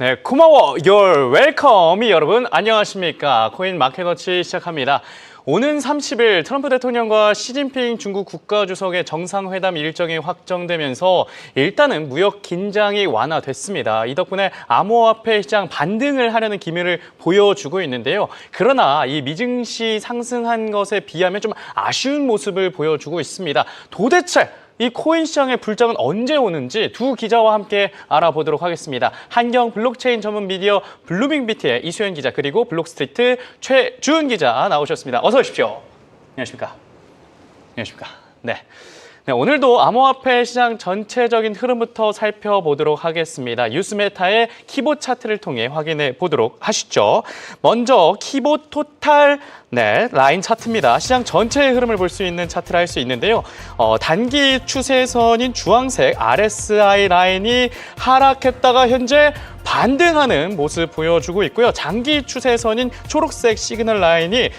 네, 고마워, you're welcome. 여러분, 안녕하십니까. 코인 마켓워치 시작합니다. 오는 30일 트럼프 대통령과 시진핑 중국 국가주석의 정상회담 일정이 확정되면서 일단은 무역 긴장이 완화됐습니다. 이 덕분에 암호화폐 시장 반등을 하려는 기미를 보여주고 있는데요. 그러나 이 미증시 상승한 것에 비하면 좀 아쉬운 모습을 보여주고 있습니다. 도대체 이 코인 시장의 불장은 언제 오는지 두 기자와 함께 알아보도록 하겠습니다. 한경 블록체인 전문 미디어 블루밍비트의 이수연 기자 그리고 블록스트리트 최주은 기자 나오셨습니다. 어서 오십시오. 안녕하십니까. 안녕하십니까. 네. 네, 오늘도 암호화폐 시장 전체적인 흐름부터 살펴보도록 하겠습니다. 뉴스메타의 키보 차트를 통해 확인해 보도록 하시죠. 먼저 키보 토탈 라인 차트입니다. 시장 전체의 흐름을 볼 수 있는 차트라 할 수 있는데요. 단기 추세선인 주황색 RSI 라인이 하락했다가 현재 반등하는 모습 보여주고 있고요. 장기 추세선인 초록색 시그널 라인이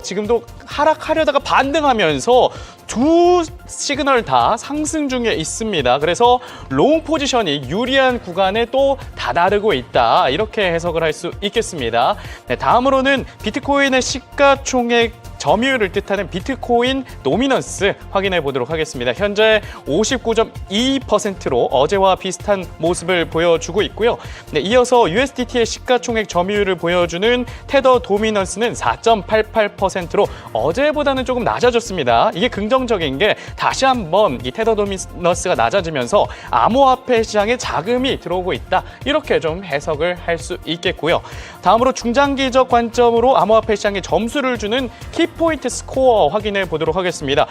지금도 하락하려다가 반등하면서 두 시그널 다 상승 중에 있습니다. 그래서 롱 포지션이 유리한 구간에 또 다다르고 있다. 이렇게 해석을 할 수 있겠습니다. 네, 다음으로는 비트코인의 시가총액 점유율을 뜻하는 비트코인 노미넌스 확인해 보도록 하겠습니다. 현재 59.2%로 어제와 비슷한 모습을 보여주고 있고요. 네, 이어서 USDT의 시가총액 점유율을 보여주는 테더 도미넌스는 4.88%로 어제보다는 조금 낮아졌습니다. 이게 긍정적인 게 다시 한번 이 테더 도미넌스가 낮아지면서 암호화폐 시장에 자금이 들어오고 있다. 이렇게 좀 해석을 할 수 있겠고요. 다음으로 중장기적 관점으로 암호화폐 시장에 점수를 주는 키포인트 스코어 확인해 보도록 하겠습니다.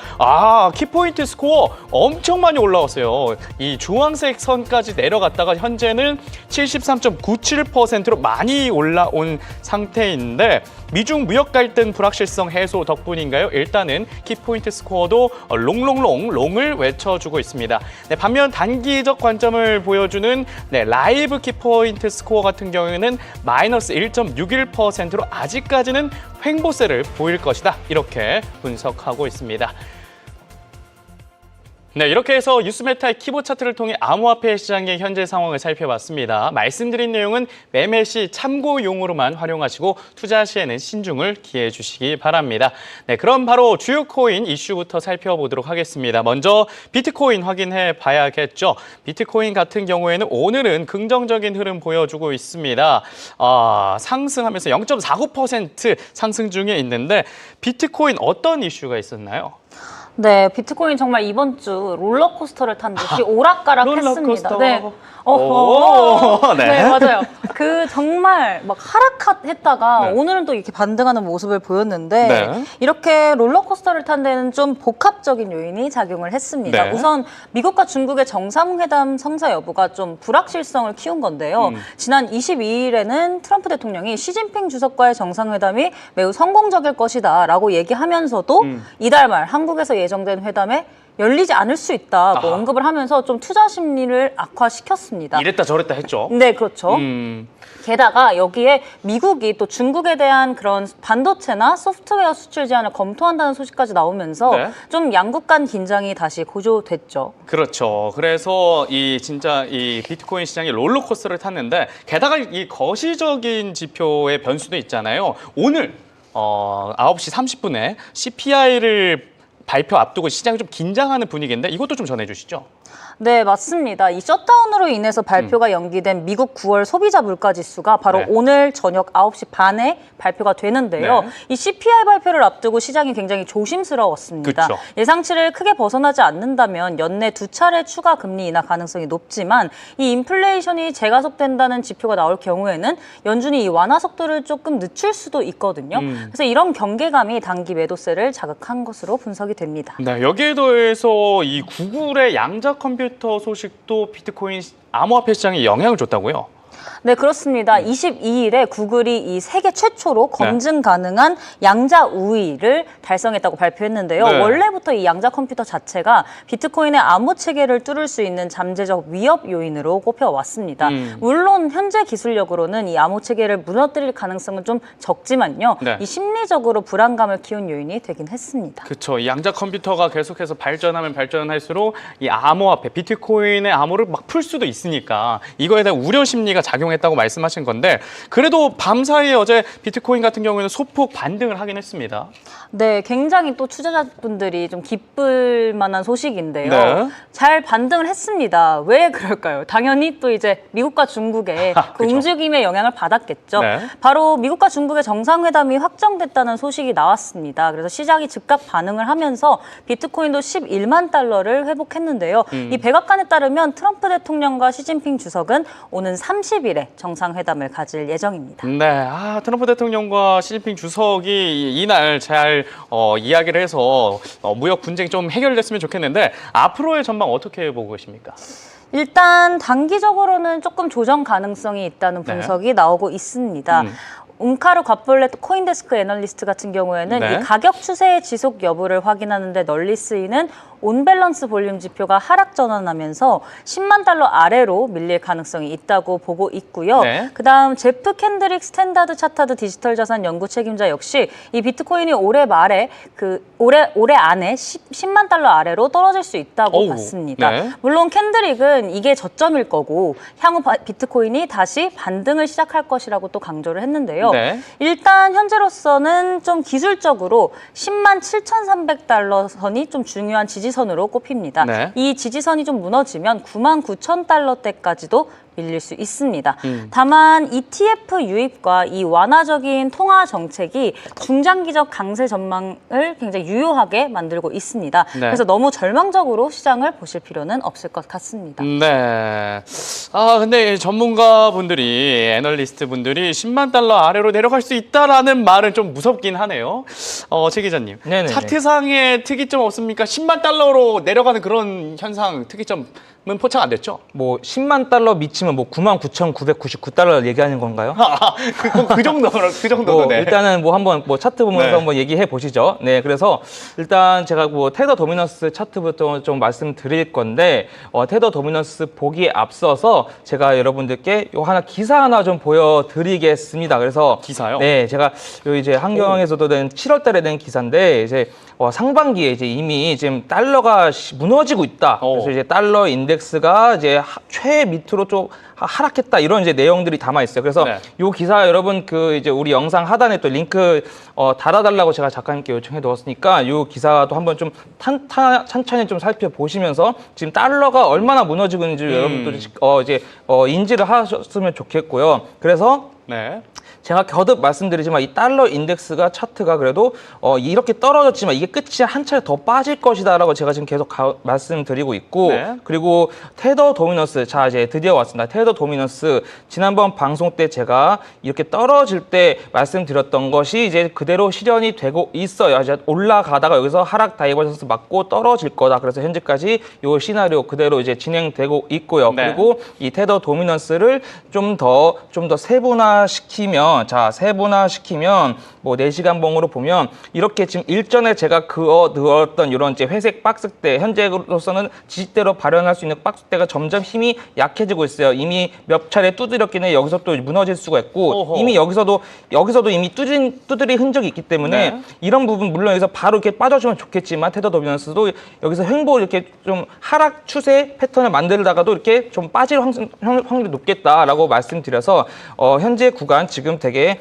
키포인트 스코어 엄청 많이 올라왔어요. 이 주황색 선까지 내려갔다가 현재는 73.97%로 많이 올라온 상태인데 미중 무역 갈등 불확실성 해소 덕분인가요? 일단은 키포인트 스코어도 롱을 외쳐주고 있습니다. 네, 반면 단기적 관점을 보여주는 라이브 키포인트 스코어 같은 경우에는 마이너스 1.61%로 아직까지는 횡보세를 보일 것이다. 이렇게 분석하고 있습니다. 네, 이렇게 해서 뉴스메타의 키보 차트를 통해 암호화폐 시장의 현재 상황을 살펴봤습니다. 말씀드린 내용은 매매 시 참고용으로만 활용하시고 투자 시에는 신중을 기해해 주시기 바랍니다. 네, 그럼 바로 주요 코인 이슈부터 살펴보도록 하겠습니다. 먼저 비트코인 확인해 봐야겠죠. 비트코인 같은 경우에는 오늘은 긍정적인 흐름 보여주고 있습니다. 상승하면서 0.49% 상승 중에 있는데 비트코인 어떤 이슈가 있었나요? 네, 비트코인 정말 이번 주 롤러코스터를 탄 듯이 오락가락했습니다. 네. 네, 맞아요. 정말 막 하락했다가 오늘은 또 이렇게 반등하는 모습을 보였는데 이렇게 롤러코스터를 탄 데는 좀 복합적인 요인이 작용을 했습니다. 우선 미국과 중국의 정상회담 성사 여부가 좀 불확실성을 키운 건데요. 지난 22일에는 트럼프 대통령이 시진핑 주석과의 정상회담이 매우 성공적일 것이다 라고 얘기하면서도 이달 말 한국에서 예정된 회담에 열리지 않을 수 있다고 언급을 하면서 좀 투자 심리를 악화시켰습니다. 이랬다 저랬다 했죠. 네, 그렇죠. 게다가 여기에 미국이 또 중국에 대한 그런 반도체나 소프트웨어 수출 제한을 검토한다는 소식까지 나오면서 좀 양국 간 긴장이 다시 고조됐죠. 그렇죠. 그래서 진짜 이 비트코인 시장이 롤러코스터를 탔는데 게다가 이 거시적인 지표의 변수도 있잖아요. 오늘 9시 30분에 CPI를 발표 앞두고 시장이 좀 긴장하는 분위기인데 이것도 좀 전해주시죠. 네, 맞습니다. 이 셧다운으로 인해서 발표가 연기된 미국 9월 소비자 물가지수가 바로 오늘 저녁 9시 반에 발표가 되는데요. 이 CPI 발표를 앞두고 시장이 굉장히 조심스러웠습니다. 예상치를 크게 벗어나지 않는다면 연내 2차례 추가 금리 인하 가능성이 높지만 이 인플레이션이 재가속된다는 지표가 나올 경우에는 연준이 이 완화 속도를 조금 늦출 수도 있거든요. 그래서 이런 경계감이 단기 매도세를 자극한 것으로 분석이 됩니다. 네, 여기에 더해서 이 구글의 양자 컴퓨터 소식도 비트코인 암호화폐 시장에 영향을 줬다고요? 네, 그렇습니다. 22일에 구글이 이 세계 최초로 검증 가능한 양자 우위를 달성했다고 발표했는데요. 원래부터 이 양자 컴퓨터 자체가 비트코인의 암호 체계를 뚫을 수 있는 잠재적 위협 요인으로 꼽혀왔습니다. 물론 현재 기술력으로는 이 암호 체계를 무너뜨릴 가능성은 좀 적지만요. 이 심리적으로 불안감을 키운 요인이 되긴 했습니다. 그렇죠. 이 양자 컴퓨터가 계속해서 발전하면 발전할수록 이 암호화폐, 비트코인의 암호를 막 풀 수도 있으니까 이거에 대한 우려 심리가 작용했다고 말씀하신 건데 그래도 밤사이에 어제 비트코인 같은 경우에는 소폭 반등을 하긴 했습니다. 네, 굉장히 또 투자자분들이 좀 기쁠 만한 소식인데요. 네. 잘 반등을 했습니다. 왜 그럴까요? 당연히 또 이제 미국과 중국의 그 그렇죠. 움직임의 영향을 받았겠죠. 네. 바로 미국과 중국의 정상회담이 확정됐다는 소식이 나왔습니다. 그래서 시장이 즉각 반응을 하면서 비트코인도 11만 달러를 회복했는데요. 이 백악관에 따르면 트럼프 대통령과 시진핑 주석은 오는 30일에 정상회담을 가질 예정입니다. 네, 트럼프 대통령과 시진핑 주석이 이날 잘 이야기를 해서 무역 분쟁이 좀 해결됐으면 좋겠는데 앞으로의 전망 어떻게 보고 계십니까? 일단 단기적으로는 조금 조정 가능성이 있다는 분석이 나오고 있습니다. 움카르 과폴렛 코인데스크 애널리스트 같은 경우에는 네. 이 가격 추세의 지속 여부를 확인하는 데 널리 쓰이는 온밸런스 볼륨 지표가 하락 전환하면서 10만 달러 아래로 밀릴 가능성이 있다고 보고 있고요. 네. 그다음 제프 캔드릭 스탠다드 차타드 디지털 자산 연구 책임자 역시 이 비트코인이 올해 말에 올해 안에 10만 달러 아래로 떨어질 수 있다고 봤습니다. 네. 물론 캔드릭은 이게 저점일 거고 향후 비트코인이 다시 반등을 시작할 것이라고 또 강조를 했는데요. 네. 일단 현재로서는 좀 기술적으로 10만 7,300달러 선이 좀 중요한 지지선으로 꼽힙니다. 네. 이 지지선이 좀 무너지면 9만 9천 달러대까지도 밀릴 수 있습니다. 다만 ETF 유입과 이 완화적인 통화 정책이 중장기적 강세 전망을 굉장히 유효하게 만들고 있습니다. 네. 그래서 너무 절망적으로 시장을 보실 필요는 없을 것 같습니다. 네. 근데 전문가분들이, 애널리스트 분들이 10만 달러 아래로 내려갈 수 있다라는 말은 좀 무섭긴 하네요. 최 기자님. 네네네. 차트상에 특이점 없습니까? 10만 달러로 내려가는 그런 현상, 특이점은 포착 안 됐죠? 뭐 10만 달러 미치면 뭐 99,999달러 얘기하는 건가요? 그 정도로, 네. 일단은 뭐 한번 뭐 차트 보면서 네. 한번 얘기해 보시죠. 네, 그래서 일단 제가 뭐 테더 도미넌스 차트부터 좀 말씀드릴 건데 테더 도미넌스 보기에 앞서서 제가 여러분들께 요 기사 하나 좀 보여드리겠습니다. 그래서 기사요? 네, 제가 요 이제 한경에서도 된 7월달에 된 기사인데 이제 상반기에 이제 이미 지금 달러가 무너지고 있다. 그래서 이제 달러 인덱스가 이제 최 밑으로 좀 하락했다 이런 이제 내용들이 담아 있어요. 그래서 네. 요 기사 여러분 그 이제 우리 영상 하단에 또 링크 달아달라고 제가 작가님께 요청해 두었으니까 요 기사도 한번 좀 천천히 좀 살펴보시면서 지금 달러가 얼마나 무너지고 있는지 여러분들이 이제 인지를 하셨으면 좋겠고요. 그래서 네. 제가 거듭 말씀드리지만 이 달러 인덱스가 차트가 그래도 이렇게 떨어졌지만 이게 끝이 한 차례 더 빠질 것이다라고 제가 지금 계속 말씀드리고 있고 네. 그리고 테더 도미넌스 자 이제 드디어 왔습니다. 테더 도미넌스 지난번 방송 때 제가 이렇게 떨어질 때 말씀드렸던 것이 이제 그대로 실현이 되고 있어요. 이제 올라가다가 여기서 하락 다이버전스 맞고 떨어질 거다. 그래서 현재까지 이 시나리오 그대로 이제 진행되고 있고요. 네. 그리고 이 테더 도미넌스를 좀 더 세분화시키면 뭐 4시간 봉으로 보면 이렇게 지금 일전에 제가 그어 넣었던 이런 이제 회색 박스대 현재로서는 지지대로 발현할 수 있는 박스대가 점점 힘이 약해지고 있어요. 이미 몇 차례 두드렸긴 해 여기서 또 무너질 수가 있고 어허. 이미 여기서도 이미 두드릴 흔적이 있기 때문에 네. 이런 부분 물론 여기서 바로 이렇게 빠져주면 좋겠지만 테더 도미넌스도 여기서 횡보 이렇게 좀 하락 추세 패턴을 만들다가도 이렇게 좀 빠질 확률이 높겠다라고 말씀드려서 현재 구간 지금 되게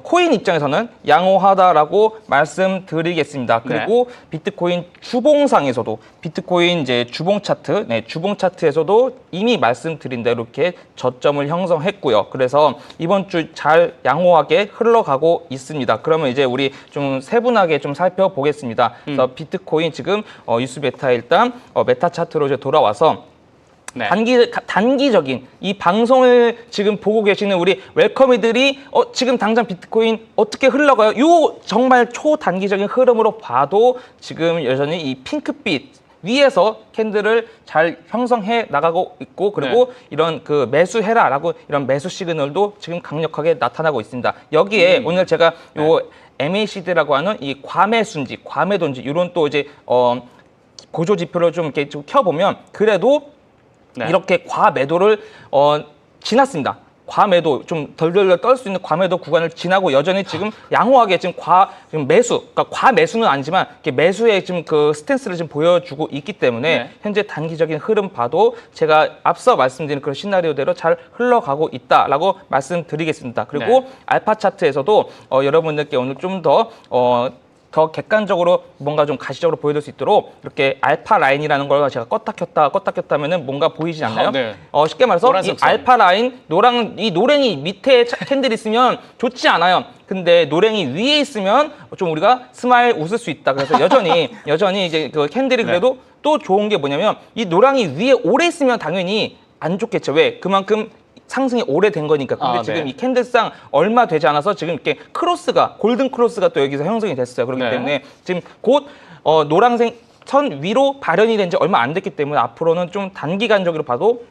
코인 입장에서는 양호하다라고 말씀드리겠습니다. 그리고 비트코인 주봉상에서도 비트코인 이제 주봉 차트, 주봉 차트에서도 이미 말씀드린 대로 이렇게 저점을 형성했고요. 그래서 이번 주 잘 양호하게 흘러가고 있습니다. 그러면 이제 우리 좀 세분하게 좀 살펴보겠습니다. 그래서 비트코인 지금 유스베타 일단 메타 차트로 이제 돌아와서 네. 단기적인 이 방송을 지금 보고 계시는 우리 웰커미들이 지금 당장 비트코인 어떻게 흘러가요? 요 정말 초단기적인 흐름으로 봐도 지금 여전히 이 핑크빛 위에서 캔들을 잘 형성해 나가고 있고 그리고 이런 그 매수해라라고 이런 매수 시그널도 지금 강력하게 나타나고 있습니다. 여기에 오늘 제가 요 MACD라고 하는 이 과매수인지 과매도인지 이런 또 이제 고조 지표를 좀 이렇게 좀 켜보면 그래도 이렇게 과매도를 지났습니다. 과매도 좀 덜덜덜 떨 수 있는 과매도 구간을 지나고 여전히 지금 양호하게 지금 지금 매수, 그러니까 과매수는 아니지만 이렇게 매수의 지금 그 스탠스를 지금 보여주고 있기 때문에 네. 현재 단기적인 흐름 봐도 제가 앞서 말씀드린 그런 시나리오대로 잘 흘러가고 있다라고 말씀드리겠습니다. 그리고 네. 알파 차트에서도 여러분들께 오늘 좀 더 객관적으로 뭔가 좀 가시적으로 보여줄 수 있도록 이렇게 알파 라인이라는 걸 제가 껐다 켰다 하면은 뭔가 보이지 않나요? 네. 쉽게 말해서 이 노란색 선. 알파 라인, 이 노랭이 밑에 캔들이 있으면 좋지 않아요. 근데 노랭이 위에 있으면 좀 우리가 스마일 웃을 수 있다. 그래서 여전히 이제 그 캔들이 그래도 또 좋은 게 뭐냐면 이 노랑이 위에 오래 있으면 당연히 안 좋겠죠. 왜? 그만큼 상승이 오래된 거니까. 근데 지금 네. 이 캔들상 얼마 되지 않아서 지금 이렇게 골든 크로스가 또 여기서 형성이 됐어요. 그렇기 네. 때문에 지금 곧 노란색 선 위로 발현이 된 지 얼마 안 됐기 때문에 앞으로는 좀 단기간적으로 봐도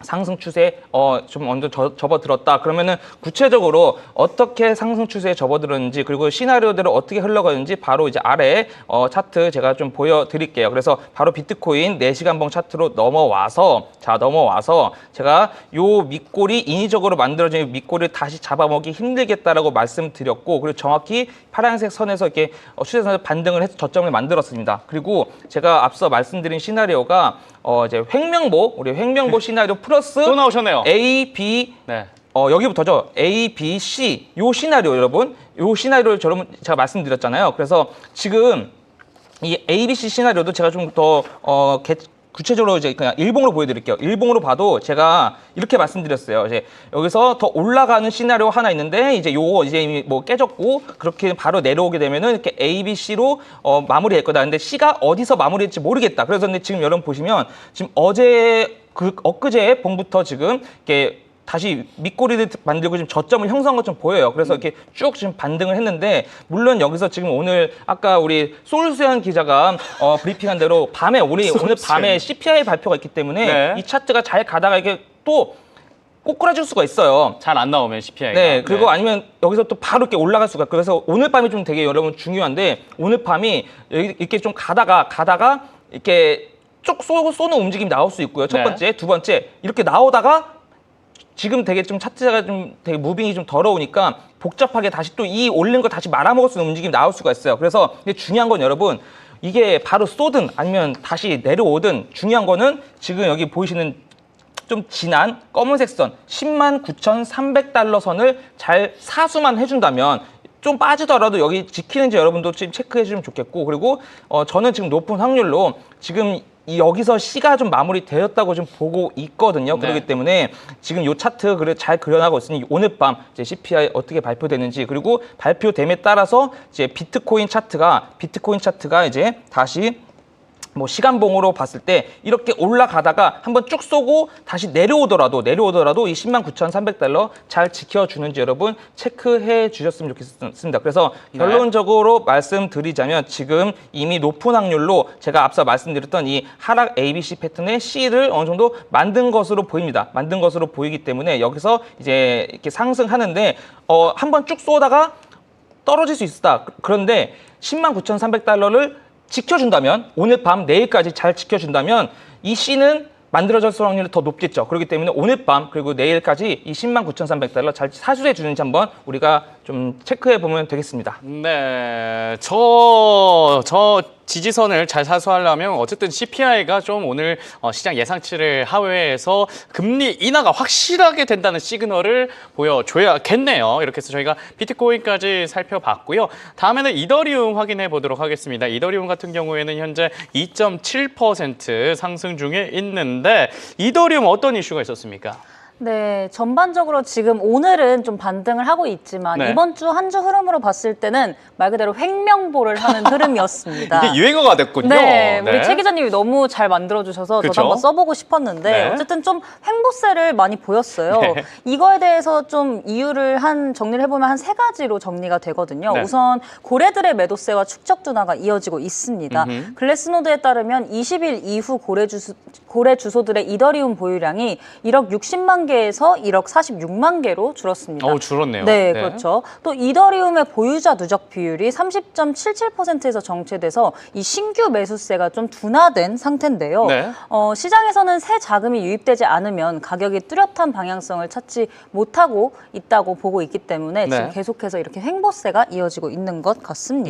상승 추세 좀 먼저 접어들었다. 그러면은 구체적으로 어떻게 상승 추세에 접어들었는지 그리고 시나리오대로 어떻게 흘러가는지 바로 이제 아래 차트 제가 좀 보여드릴게요. 그래서 바로 비트코인 4시간봉 차트로 넘어와서 제가 요 밑골이 인위적으로 만들어진 밑골을 다시 잡아먹기 힘들겠다라고 말씀드렸고 그리고 정확히 파란색 선에서 이렇게 추세선에서 반등을 해서 저점을 만들었습니다. 그리고 제가 앞서 말씀드린 시나리오가 이제 우리 횡명보 시나리오 플러스 또 나오셨네요. A, B, 네. 여기부터죠. A, B, C 요 시나리오 여러분, 요 시나리오를 제가 말씀드렸잖아요. 그래서 지금 이 A, B, C 시나리오도 제가 좀 더 구체적으로 이제 그냥 일봉으로 보여드릴게요. 일봉으로 봐도 제가 이렇게 말씀드렸어요. 이제 여기서 더 올라가는 시나리오 하나 있는데 이제 요거 이제 이미 뭐 깨졌고 그렇게 바로 내려오게 되면은 이렇게 A, B, C로 마무리할 거다. 근데 C가 어디서 마무리할지 모르겠다. 그래서 근데 지금 여러분 보시면 지금 엊그제 봉부터 지금 이렇게 다시 밑꼬리를 만들고 지금 저점을 형성한 것좀 보여요. 그래서 이렇게 쭉 지금 반등을 했는데 물론 여기서 지금 오늘 아까 우리 솔수연 기자가 브리핑한 대로 오늘 밤에 CPI 발표가 있기 때문에 네. 이 차트가 잘 가다가 이게 또 꼬꾸라질 수가 있어요. 잘 안 나오면 CPI가. 네, 그리고 아니면 여기서 또 바로 이렇게 올라갈 수가 있고 그래서 오늘 밤이 좀 되게 여러분 중요한데 오늘 밤이 이렇게 좀 가다가 이렇게 쭉 쏘는 움직임이 나올 수 있고요. 첫 네. 번째, 두 번째 이렇게 나오다가 지금 되게 좀 차트가 좀 되게 무빙이 좀 더러우니까 복잡하게 다시 또 이 올린 거 다시 말아먹을 수 있는 움직임이 나올 수가 있어요. 그래서 이게 중요한 건 여러분 이게 바로 쏘든 아니면 다시 내려오든 중요한 거는 지금 여기 보이시는 좀 진한 검은색 선 109,300달러 선을 잘 사수만 해준다면 좀 빠지더라도 여기 지키는지 여러분도 지금 체크해 주시면 좋겠고 그리고 저는 지금 높은 확률로 지금 여기서 C가 좀 마무리되었다고 좀 보고 있거든요. 네. 그렇기 때문에 지금 이 차트 잘 그려나가고 있으니 오늘 밤 이제 CPI 어떻게 발표되는지 그리고 발표됨에 따라서 이제 비트코인 차트가 이제 다시 뭐 시간봉으로 봤을 때 이렇게 올라가다가 한번 쭉 쏘고 다시 내려오더라도 이 109,300달러 잘 지켜주는지 여러분 체크해 주셨으면 좋겠습니다. 그래서 결론적으로 말씀드리자면 지금 이미 높은 확률로 제가 앞서 말씀드렸던 이 하락 ABC 패턴의 C를 어느 정도 만든 것으로 보입니다. 만든 것으로 보이기 때문에 여기서 이제 이렇게 상승하는데 한번 쭉 쏘다가 떨어질 수 있다. 그런데 109,300달러를 지켜준다면 오늘 밤 내일까지 잘 지켜준다면 이 C는 만들어질 확률이 더 높겠죠. 그렇기 때문에 오늘 밤 그리고 내일까지 이 109,300달러 잘 사수해 주는지 한번 우리가 좀 체크해 보면 되겠습니다. 네, 저 지지선을 잘 사수하려면 어쨌든 CPI가 좀 오늘 시장 예상치를 하회해서 금리 인하가 확실하게 된다는 시그널을 보여줘야겠네요. 이렇게 해서 저희가 비트코인까지 살펴봤고요. 다음에는 이더리움 확인해 보도록 하겠습니다. 이더리움 같은 경우에는 현재 2.7% 상승 중에 있는데 이더리움 어떤 이슈가 있었습니까? 네, 전반적으로 지금 오늘은 좀 반등을 하고 있지만 네. 이번 주 한 주 흐름으로 봤을 때는 말 그대로 횡명보를 하는 흐름이었습니다. 이게 유행어가 됐군요. 네, 우리 최 기자님이 너무 잘 만들어주셔서 그쵸? 저도 한번 써보고 싶었는데 네. 어쨌든 좀 횡보세를 많이 보였어요. 네. 이거에 대해서 좀 이유를 정리를 해보면 한 3가지로 정리가 되거든요. 네. 우선 고래들의 매도세와 축적 둔화가 이어지고 있습니다. 글래스노드에 따르면 20일 이후 고래 주소들의 이더리움 보유량이 1억 60만 개에서 1억 46만 개로 줄었습니다. 줄었네요. 네, 그렇죠. 또 이더리움의 보유자 누적 비율이 30.77%에서 정체돼서 이 신규 매수세가 좀 둔화된 상태인데요. 네. 시장에서는 새 자금이 유입되지 않으면 가격이 뚜렷한 방향성을 찾지 못하고 있다고 보고 있기 때문에 네. 지금 계속해서 이렇게 횡보세가 이어지고 있는 것 같습니다.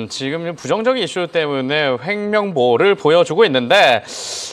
지금 부정적인 이슈 때문에 횡명보를 보여주고 있는데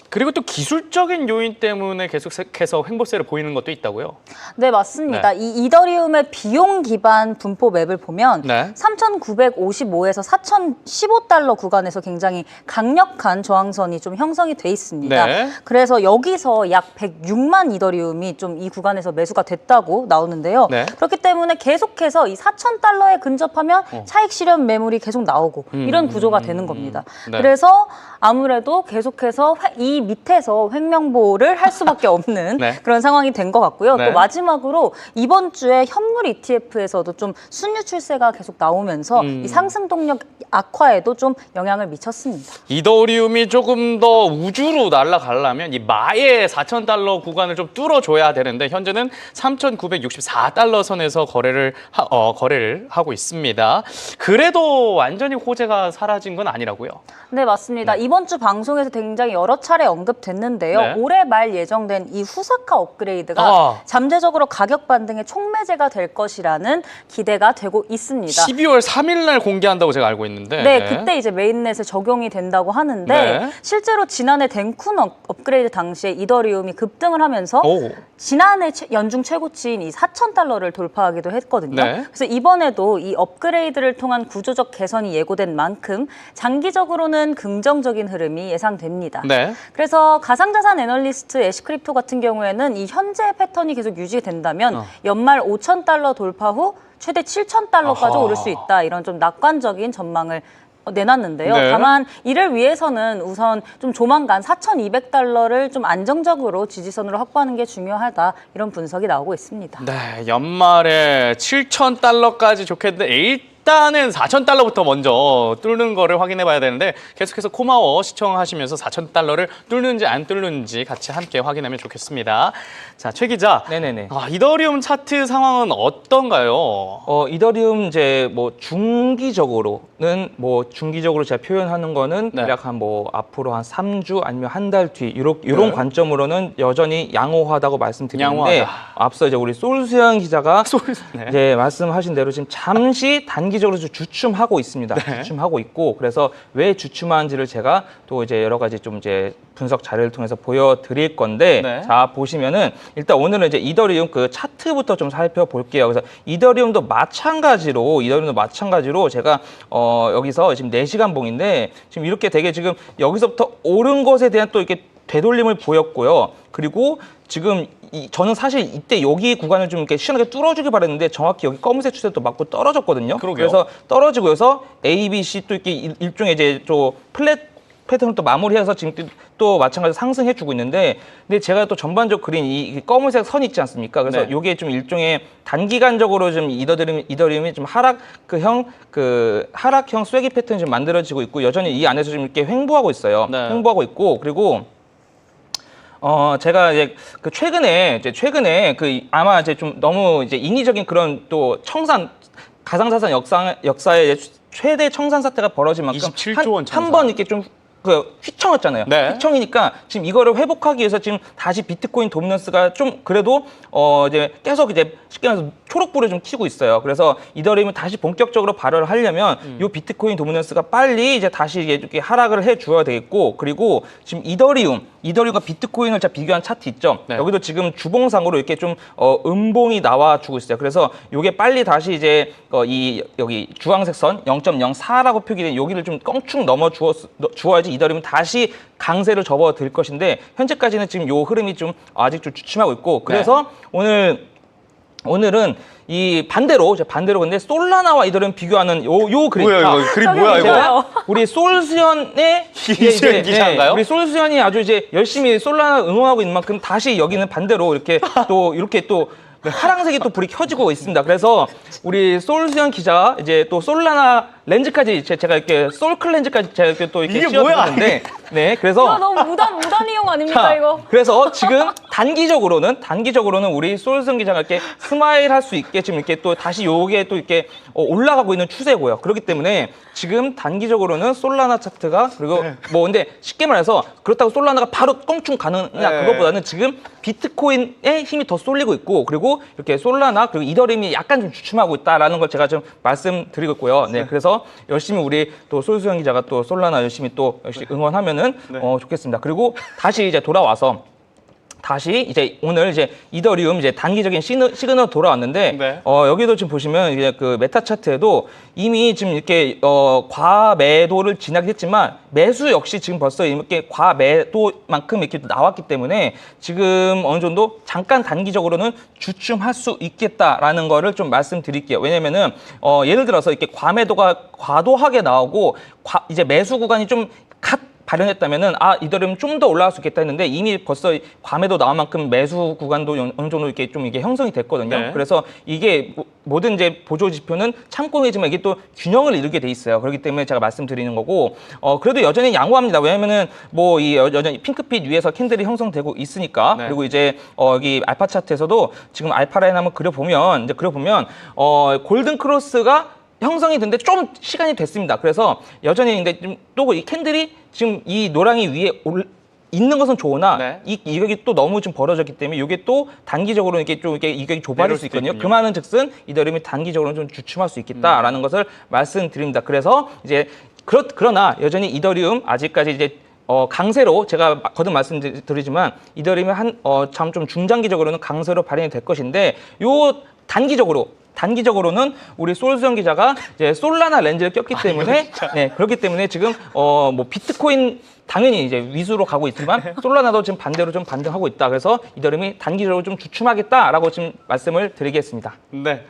그리고 또 기술적인 요인 때문에 계속해서 횡보세를 보이는 것도 있다고요? 네, 맞습니다. 이 이더리움의 비용 기반 분포 맵을 보면 네. 3,955에서 4,015달러 구간에서 굉장히 강력한 저항선이 좀 형성이 돼 있습니다. 네. 그래서 여기서 약 106만 이더리움이 좀 이 구간에서 매수가 됐다고 나오는데요. 네. 그렇기 때문에 계속해서 이 4,000달러에 근접하면 차익 실현 매물이 계속 나오고 이런 구조가 되는 겁니다. 네. 그래서 아무래도 계속해서 이 밑에서 횡명보를 할 수밖에 없는 네. 그런 상황이 된 것 같고요. 네. 또 마지막으로 이번 주에 현물 ETF에서도 좀 순유 출세가 계속 나오면서 이 상승 동력 악화에도 좀 영향을 미쳤습니다. 이더리움이 조금 더 우주로 날아가려면 이 마의 4,000달러 구간을 좀 뚫어줘야 되는데 현재는 3,964달러 선에서 거래를 하고 있습니다. 그래도 완전히 호재가 사라진 건 아니라고요? 네, 맞습니다. 이번 주 방송에서 굉장히 여러 차례 언급됐는데요. 네. 올해 말 예정된 이 후사카 업그레이드가 잠재적으로 가격 반등의 촉매제가 될 것이라는 기대가 되고 있습니다. 12월 3일 날 공개한다고 제가 알고 있는데. 네, 그때 이제 메인넷에 적용이 된다고 하는데 네. 실제로 지난해 덴쿤 업그레이드 당시에 이더리움이 급등을 하면서 오. 지난해 연중 최고치인 이 4,000달러를 돌파하기도 했거든요. 네. 그래서 이번에도 이 업그레이드를 통한 구조적 개선이 예고된 만큼 장기적으로는 긍정적인 흐름이 예상됩니다. 네. 그래서 가상자산 애널리스트 애쉬크립토 같은 경우에는 이 현재 패턴이 계속 유지된다면 연말 5,000달러 돌파 후 최대 7,000달러까지 아하. 오를 수 있다. 이런 좀 낙관적인 전망을 내놨는데요. 네. 다만 이를 위해서는 우선 좀 조만간 4,200달러를 좀 안정적으로 지지선으로 확보하는 게 중요하다. 이런 분석이 나오고 있습니다. 네, 연말에 7,000달러까지 좋겠는데 일단은 4,000달러부터 먼저 뚫는 거를 확인해 봐야 되는데 계속해서 코마워 시청하시면서 4,000달러를 뚫는지 안 뚫는지 같이 함께 확인하면 좋겠습니다. 자, 최 기자. 네네네. 이더리움 차트 상황은 어떤가요? 이더리움 이제 뭐 중기적으로는 제가 표현하는 거는 네. 대략 한 앞으로 한 3주 아니면 한 달 뒤 이런 관점으로는 여전히 양호하다고 말씀드리는데 양호하다. 앞서 이제 우리 솔수연 기자가 네. 이제 말씀하신 대로 지금 잠시 단기적으로 좀 주춤하고 있습니다. 네. 주춤하고 있고 그래서 왜 주춤한지를 제가 또 이제 여러 가지 좀 이제 분석 자료를 통해서 보여드릴 건데 네. 자 보시면은 일단 오늘은 이제 이더리움 그 차트부터 좀 살펴볼게요. 그래서 이더리움도 마찬가지로 제가 여기서 지금 4시간 봉인데 지금 이렇게 되게 지금 여기서부터 오른 것에 대한 또 이렇게 되돌림을 보였고요. 그리고 지금 저는 사실 이때 여기 구간을 좀 이렇게 시원하게 뚫어주길 바랬는데 정확히 여기 검은색 추세도 맞고 떨어졌거든요. 그러게요. 그래서 떨어지고서 A, B, C 또 이렇게 일종의 이제 또 플랫 패턴을 또 마무리해서 지금 또 마찬가지로 상승해주고 있는데, 근데 제가 또 전반적으로 그린 이 검은색 선이 있지 않습니까? 그래서 네. 이게 좀 일종의 단기간적으로 좀 이더리움이 좀 하락형 쐐기 패턴이 좀 만들어지고 있고 여전히 이 안에서 좀 이렇게 횡보하고 있어요. 네. 횡보하고 있고 그리고. 제가 이제 최근에 아마 이제 좀 너무 이제 인위적인 그런 또 가상자산 역사의 최대 청산 사태가 벌어진 만큼 27조 원 청산. 한 번 이렇게 좀 휘청했잖아요. 네. 휘청이니까 지금 이거를 회복하기 위해서 지금 다시 비트코인 도미넌스가 좀 그래도 이제 계속 이제 쉽게 말해서 초록불을 좀 켜고 있어요. 그래서 이더리움이 다시 본격적으로 발효를 하려면 이 비트코인 도미넌스가 빨리 이제 다시 이렇게 하락을 해 주어야 되겠고, 그리고 지금 이더리움과 비트코인을 자 비교한 차트 있죠. 네. 여기도 지금 주봉상으로 이렇게 좀 음봉이 나와주고 있어요. 그래서 이게 빨리 다시 이제 여기 주황색 선 0.04라고 표기된 여기를 좀 껑충 넘어 주어야지 이더리움은 다시 강세를 접어들 것인데 현재까지는 지금 요 흐름이 좀 아직 좀 주춤하고 있고, 그래서 오늘은 이 반대로 근데 솔라나와 이더리움 비교하는 요 그림. 뭐야 이거 그림 뭐야 이거? 우리 솔수연의 이수연 기자인가요? 우리 솔수연이 아주 이제 열심히 솔라나 응원하고 있는 만큼 다시 여기는 반대로 이렇게 또 파란색이 또 불이 켜지고 있습니다. 그래서 우리 솔수연 기자 이제 또 솔라나 렌즈까지 제가 이렇게 솔클 렌즈까지 제가 이렇게 또 이렇게 이게 뭐야? 씌워드렸는데 네, 그래서 이거 너무 무단 이용 아닙니까 이거? 그래서 지금 단기적으로는 우리 솔승 기자가 이렇게 스마일 할 수 있게 지금 이렇게 또 다시 요게 또 이렇게 올라가고 있는 추세고요. 그렇기 때문에 지금 단기적으로는 솔라나 차트가 그리고 뭐 근데 쉽게 말해서 그렇다고 솔라나가 바로 껑충 가느냐 그것보다는 지금 비트코인의 힘이 더 쏠리고 있고 그리고 이렇게 솔라나 그리고 이더리움이 약간 좀 주춤하고 있다라는 걸 제가 좀 말씀드리고 있고요. 네, 그래서 열심히 우리 또 솔수영 기자가 또 솔라나 열심히 또 역시 응원하면은 좋겠습니다. 그리고 다시 이제 돌아와서 다시 이제 오늘 이제 이더리움 이제 단기적인 시그널 돌아왔는데 네. 여기도 지금 보시면 이제 그 메타 차트에도 이미 지금 이렇게 과매도를 지나긴 했지만 매수 역시 지금 벌써 이렇게 과매도만큼 이렇게 나왔기 때문에 지금 어느 정도 잠깐 단기적으로는 주춤할 수 있겠다라는 거를 좀 말씀드릴게요. 왜냐면은 예를 들어서 이렇게 과매도가 과도하게 나오고 이제 매수 구간이 좀 발현했다면은 이더리움 좀 더 올라갈 수 있겠다 했는데 이미 벌써 과매도 나온 만큼 매수 구간도 어느 정도 이렇게 좀 이게 형성이 됐거든요. 네. 그래서 이게 모든 이제 보조 지표는 참고이지만 이게 또 균형을 이루게 돼 있어요. 그렇기 때문에 제가 말씀드리는 거고 그래도 여전히 양호합니다. 왜냐면은 뭐 이 여전히 핑크빛 위에서 캔들이 형성되고 있으니까 네. 그리고 이제 여기 알파 차트에서도 지금 알파 라인 한번 그려보면 골든 크로스가 형성이 됐는데 좀 시간이 됐습니다. 그래서 여전히 근데 또 이 캔들이 지금 이 노랑이 위에 있는 것은 좋으나 네. 이 이격이 또 너무 좀 벌어졌기 때문에 이게 또 단기적으로 이렇게 좀 이렇게 이격이 좁아질 수 있거든요. 그 말은 즉슨 이더리움이 단기적으로는 좀 주춤할 수 있겠다라는 것을 말씀드립니다. 그래서 이제 그러나 여전히 이더리움 아직까지 이제 강세로 제가 거듭 말씀드리지만 이더리움이 좀 중장기적으로는 강세로 발현이 될 것인데 요 단기적으로는 우리 솔수영 기자가 이제 솔라나 렌즈를 꼈기 때문에 그렇기 때문에 지금 뭐 비트코인 당연히 이제 위수로 가고 있지만 솔라나도 지금 반대로 좀 반등하고 있다. 그래서 이더리움이 단기적으로 좀 주춤하겠다라고 지금 말씀을 드리겠습니다. 네.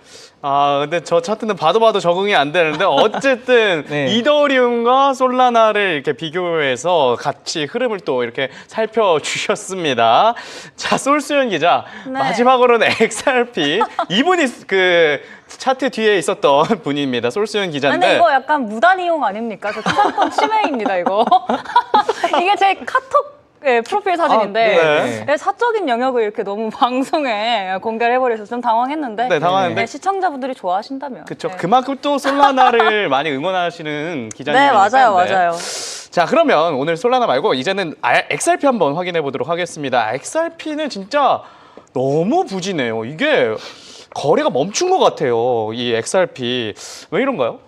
근데 저 차트는 봐도 적응이 안 되는데 어쨌든 네. 이더리움과 솔라나를 이렇게 비교해서 같이 흐름을 또 이렇게 살펴주셨습니다. 자, 솔수연 기자. 네. 마지막으로는 XRP. 이분이 그 차트 뒤에 있었던 분입니다. 솔수연 기자인데. 근데 이거 약간 무단 이용 아닙니까? 저 초상권 침해입니다, 이거. 이게 제 카톡 프로필 사진인데 네. 사적인 영역을 이렇게 너무 방송에 공개를 해버려서 좀 당황했는데 네, 당황했는데. 시청자분들이 좋아하신다면. 그렇죠. 그만큼 또 솔라나를 많이 응원하시는 기자님이니까. 네, 맞아요. 자, 그러면 오늘 솔라나 말고 이제는 XRP 한번 확인해 보도록 하겠습니다. XRP는 진짜 너무 부진해요. 이게 거래가 멈춘 것 같아요. 이 XRP. 왜 이런가요?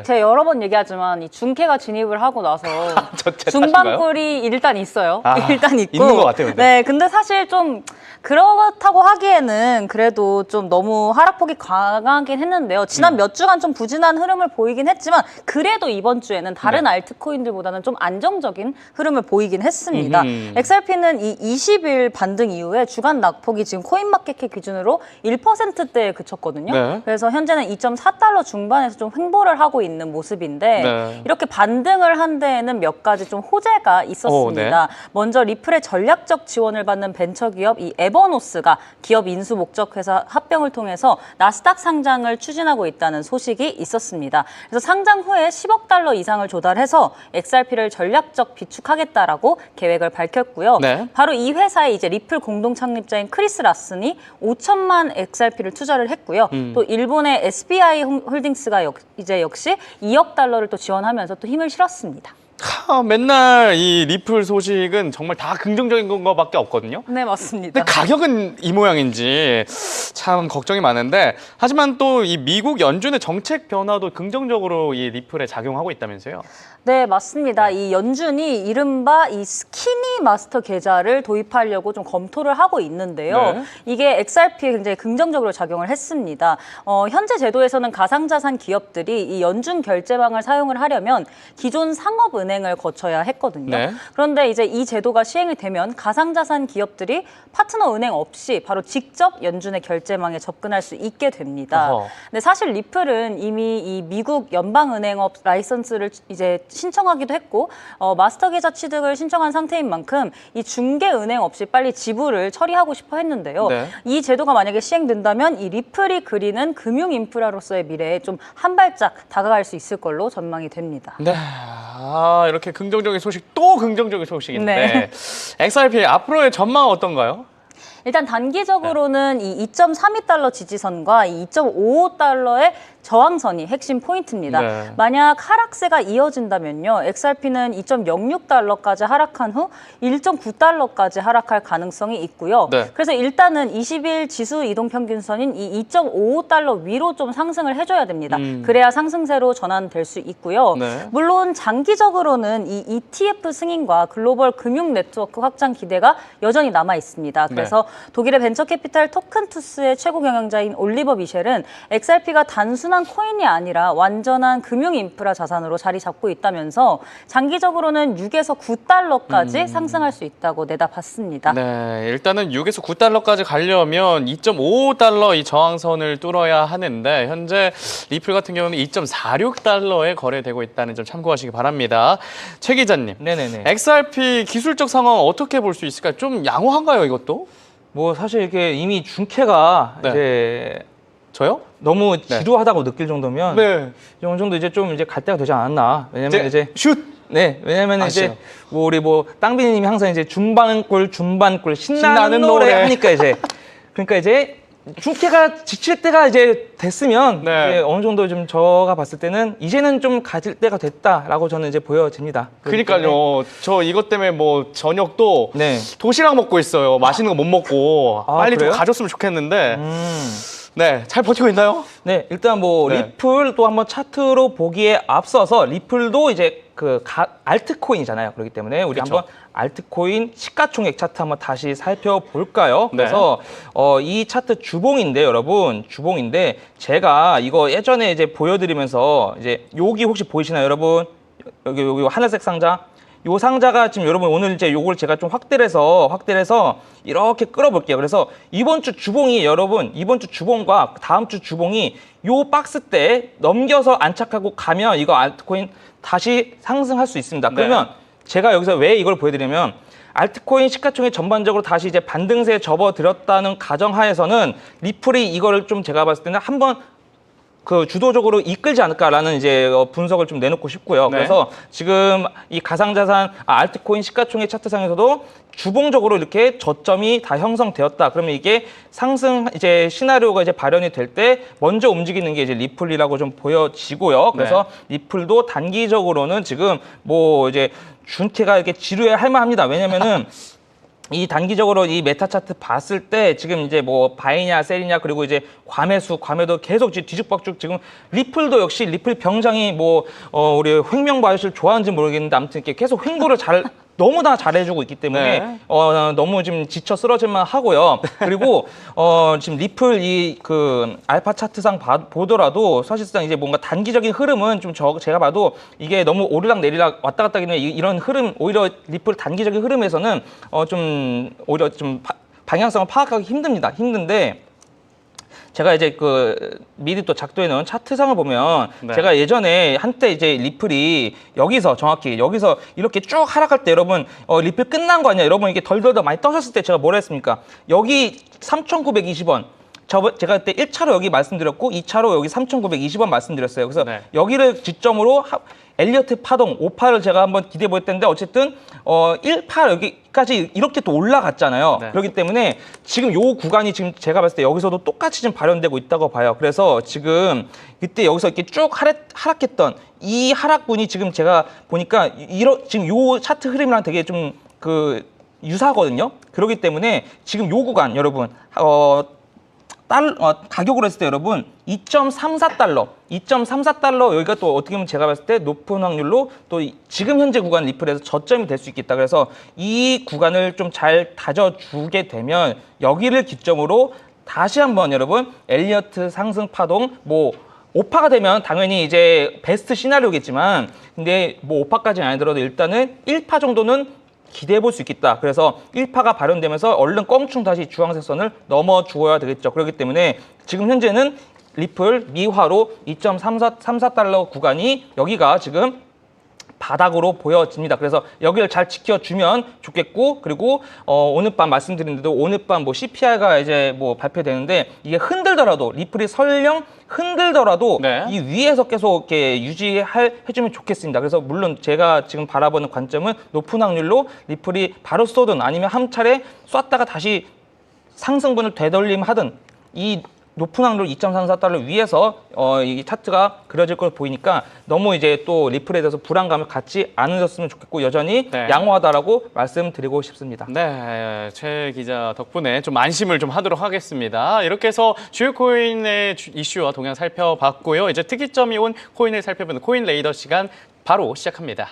제가 여러 번 얘기하지만 이 중캐가 진입을 하고 나서 제 탓인가요? 중반꿀이 일단 있어요. 일단 있고. 있는 것 같아요. 네, 근데 사실 좀 그렇다고 하기에는 그래도 좀 너무 하락폭이 강하긴 했는데요. 지난 몇 주간 좀 부진한 흐름을 보이긴 했지만 그래도 이번 주에는 다른 알트코인들보다는 좀 안정적인 흐름을 보이긴 했습니다. XRP는 이 20일 반등 이후에 주간 낙폭이 지금 코인마켓캡 기준으로 1%대에 그쳤거든요. 네. 그래서 현재는 2.4달러 중반에서 좀 횡보를 하고 있는 모습인데 이렇게 반등을 한 데에는 몇 가지 좀 호재가 있었습니다. 먼저 리플의 전략적 지원을 받는 벤처기업 이 에버노스가 기업 인수 목적회사 합병을 통해서 나스닥 상장을 추진하고 있다는 소식이 있었습니다. 그래서 상장 후에 10억 달러 이상을 조달해서 XRP를 전략적 비축하겠다라고 계획을 밝혔고요. 바로 이 회사의 이제 리플 공동 창립자인 크리스 라슨이 5천만 XRP를 투자를 했고요. 또 일본의 SBI 홀딩스가 역시 2억 달러를 또 지원하면서 또 힘을 실었습니다. 맨날 이 리플 소식은 정말 다 긍정적인 것밖에 없거든요. 네, 맞습니다. 근데 가격은 이 모양인지 참 걱정이 많은데 하지만 또 이 미국 연준의 정책 변화도 긍정적으로 이 리플에 작용하고 있다면서요? 네, 맞습니다. 이 연준이 이른바 이 스키니 마스터 계좌를 도입하려고 좀 검토를 하고 있는데요. 이게 XRP에 굉장히 긍정적으로 작용을 했습니다. 현재 제도에서는 가상자산 기업들이 이 연준 결제망을 사용을 하려면 기존 상업은행을 거쳐야 했거든요. 그런데 이제 이 제도가 시행이 되면 가상자산 기업들이 파트너 은행 없이 바로 직접 연준의 결제망에 접근할 수 있게 됩니다. 근데 사실 리플은 이미 이 미국 연방은행업 라이선스를 이제 신청하기도 했고 마스터 계좌 취득을 신청한 상태인 만큼 이 중개은행 없이 빨리 지불을 처리하고 싶어 했는데요. 이 제도가 만약에 시행된다면 이 리플이 그리는 금융 인프라로서의 미래에 좀 한 발짝 다가갈 수 있을 걸로 전망이 됩니다. 네, 아, 이렇게 긍정적인 소식, 또 긍정적인 소식인데 네. XRP 앞으로의 전망 어떤가요? 일단 단기적으로는 이 2.32달러 지지선과 이 2.55달러의 저항선이 핵심 포인트입니다. 네. 만약 하락세가 이어진다면요. XRP는 2.06달러까지 하락한 후 1.9달러까지 하락할 가능성이 있고요. 네. 그래서 일단은 20일 지수 이동 평균선인 이 2.55달러 위로 좀 상승을 해줘야 됩니다. 그래야 상승세로 전환될 수 있고요. 네. 물론 장기적으로는 이 ETF 승인과 글로벌 금융 네트워크 확장 기대가 여전히 남아 있습니다. 그래서 독일의 벤처캐피탈 토큰투스의 최고 경영자인 올리버 미셸은 XRP가 단순한 코인이 아니라 완전한 금융 인프라 자산으로 자리 잡고 있다면서 장기적으로는 6에서 9달러까지 상승할 수 있다고 내다봤습니다. 네, 일단은 6에서 9달러까지 가려면 2.55달러 이 저항선을 뚫어야 하는데 현재 리플 같은 경우는 2.46달러에 거래되고 있다는 점 참고하시기 바랍니다. 최 기자님, 네네네. XRP 기술적 상황 어떻게 볼 수 있을까요? 좀 양호한가요, 이것도? 뭐 사실 이게 이미 중캐가 네. 이제 저요? 너무 지루하다고 느낄 정도면 네. 어느 정도 이제 좀 이제 갈 때가 되지 않았나. 왜냐면 이제 슛! 네, 왜냐면 아시죠? 이제 뭐 우리 뭐 땅비님이 항상 이제 중반골 신나는 신나는 노래 노래. 하니까 이제 그러니까 이제 중캐가 지칠 때가 이제 됐으면 네. 이제 어느 정도 좀 저가 봤을 때는 이제는 좀 가질 때가 됐다라고 저는 이제 보여집니다. 그렇기 때문에 그러니까요. 저 이것 때문에 뭐 저녁도 네. 도시락 먹고 있어요. 맛있는 거 못 먹고. 아, 빨리 그래요? 좀 가졌으면 좋겠는데. 네, 잘 버티고 있나요? 네, 일단 뭐 네. 리플도 한번 차트로 보기에 앞서서 리플도 이제 알트코인이잖아요. 그렇기 때문에 우리 그쵸. 한번 알트코인 시가총액 차트 한번 다시 살펴볼까요? 네. 그래서 이 차트 주봉인데 여러분, 주봉인데 제가 이거 예전에 이제 보여드리면서 이제 여기 혹시 보이시나요, 여러분? 여기 하늘색 상자. 요 상자가 지금 여러분 오늘 이제 요걸 제가 좀 확대를 해서 이렇게 끌어볼게요. 그래서 이번 주 주봉이 여러분 이번 주 주봉과 다음 주 주봉이 요 박스 때 넘겨서 안착하고 가면 이거 알트코인 다시 상승할 수 있습니다. 네. 그러면 제가 여기서 왜 이걸 보여드리면 알트코인 시가총액 전반적으로 다시 이제 반등세에 접어들었다는 가정하에서는 리플이 이거를 좀 제가 봤을 때는 한번 주도적으로 이끌지 않을까라는 이제 분석을 좀 내놓고 싶고요. 네. 그래서 지금 이 가상자산 알트코인 시가총액 차트상에서도 주봉적으로 이렇게 저점이 다 형성되었다. 그러면 이게 상승 이제 시나리오가 이제 발현이 될 때 먼저 움직이는 게 이제 리플이라고 좀 보여지고요. 그래서 리플도 단기적으로는 지금 뭐 이제 준캐가 이렇게 지루해 할 만합니다. 왜냐면은 이 단기적으로 이 메타 차트 봤을 때 지금 이제 뭐 바이냐 셀이냐 그리고 이제 과매도 계속 뒤죽박죽 지금 리플도 역시 리플 병장이 뭐 우리 횡명보 아저씨를 좋아하는지 모르겠는데 아무튼 이렇게 계속 횡보를 너무나 잘해주고 있기 때문에 네. 너무 지금 지쳐 쓰러질만 하고요. 그리고 지금 리플 알파 차트상 보더라도 사실상 이제 뭔가 단기적인 흐름은 좀 제가 봐도 이게 너무 오르락 내리락 왔다 갔다 하기 때문에 이런 흐름 오히려 리플 단기적인 흐름에서는 좀 오히려 좀 방향성을 파악하기 힘든데 제가 이제 미리 또 작도해 놓은 차트상을 보면 네. 제가 예전에 한때 이제 리플이 정확히 여기서 이렇게 쭉 하락할 때 여러분 리플 끝난 거 아니야? 여러분 이게 덜덜덜 많이 떠셨을 때 제가 뭐라 했습니까? 여기 3,920원. 제가 그때 1차로 여기 말씀드렸고 2차로 여기 3,920원 말씀드렸어요. 그래서 네. 여기를 지점으로 엘리어트 파동 5파를 제가 한번 기대해 보였는데 어쨌든 1파 여기까지 이렇게 또 올라갔잖아요. 네. 그렇기 때문에 지금 요 구간이 지금 제가 봤을 때 여기서도 똑같이 지금 발현되고 있다고 봐요. 그래서 지금 그때 여기서 이렇게 쭉 하락했던 이 하락분이 지금 제가 보니까 지금 요 차트 흐름이랑 되게 좀 유사하거든요. 그렇기 때문에 지금 요 구간 여러분 가격으로 했을 때 여러분 2.34달러 여기가 또 어떻게 보면 제가 봤을 때 높은 확률로 또 지금 현재 구간 리플에서 저점이 될 수 있겠다. 그래서 이 구간을 좀 잘 다져주게 되면 여기를 기점으로 다시 한번 여러분 엘리어트 상승 파동 5파가 되면 당연히 이제 베스트 시나리오겠지만 근데 5파까지는 아니더라도 일단은 1파 정도는 기대해 볼 수 있겠다. 그래서 1파가 발현되면서 얼른 껑충 다시 주황색선을 넘어 주어야 되겠죠. 그렇기 때문에 지금 현재는 리플 미화로 2.34달러 구간이 여기가 지금 바닥으로 보여집니다. 그래서 여기를 잘 지켜주면 좋겠고, 그리고 오늘 밤 말씀드린 대로 오늘 밤 뭐 CPI가 이제 뭐 발표되는데 이게 흔들더라도 리플이 설령 흔들더라도 네. 이 위에서 계속 이렇게 해주면 좋겠습니다. 그래서 물론 제가 지금 바라보는 관점은 높은 확률로 리플이 바로 쏘든 아니면 한 차례 쐈다가 다시 상승분을 되돌림하든 이 높은 확률 2.34달러 위에서 이 차트가 그려질 걸 보이니까 너무 이제 또 리플에 대해서 불안감을 갖지 않으셨으면 좋겠고 여전히 네. 양호하다라고 말씀드리고 싶습니다. 네, 최 기자 덕분에 좀 안심을 좀 하도록 하겠습니다. 이렇게 해서 주요 코인의 이슈와 동향 살펴봤고요. 이제 특이점이 온 코인을 살펴보는 코인 레이더 시간 바로 시작합니다.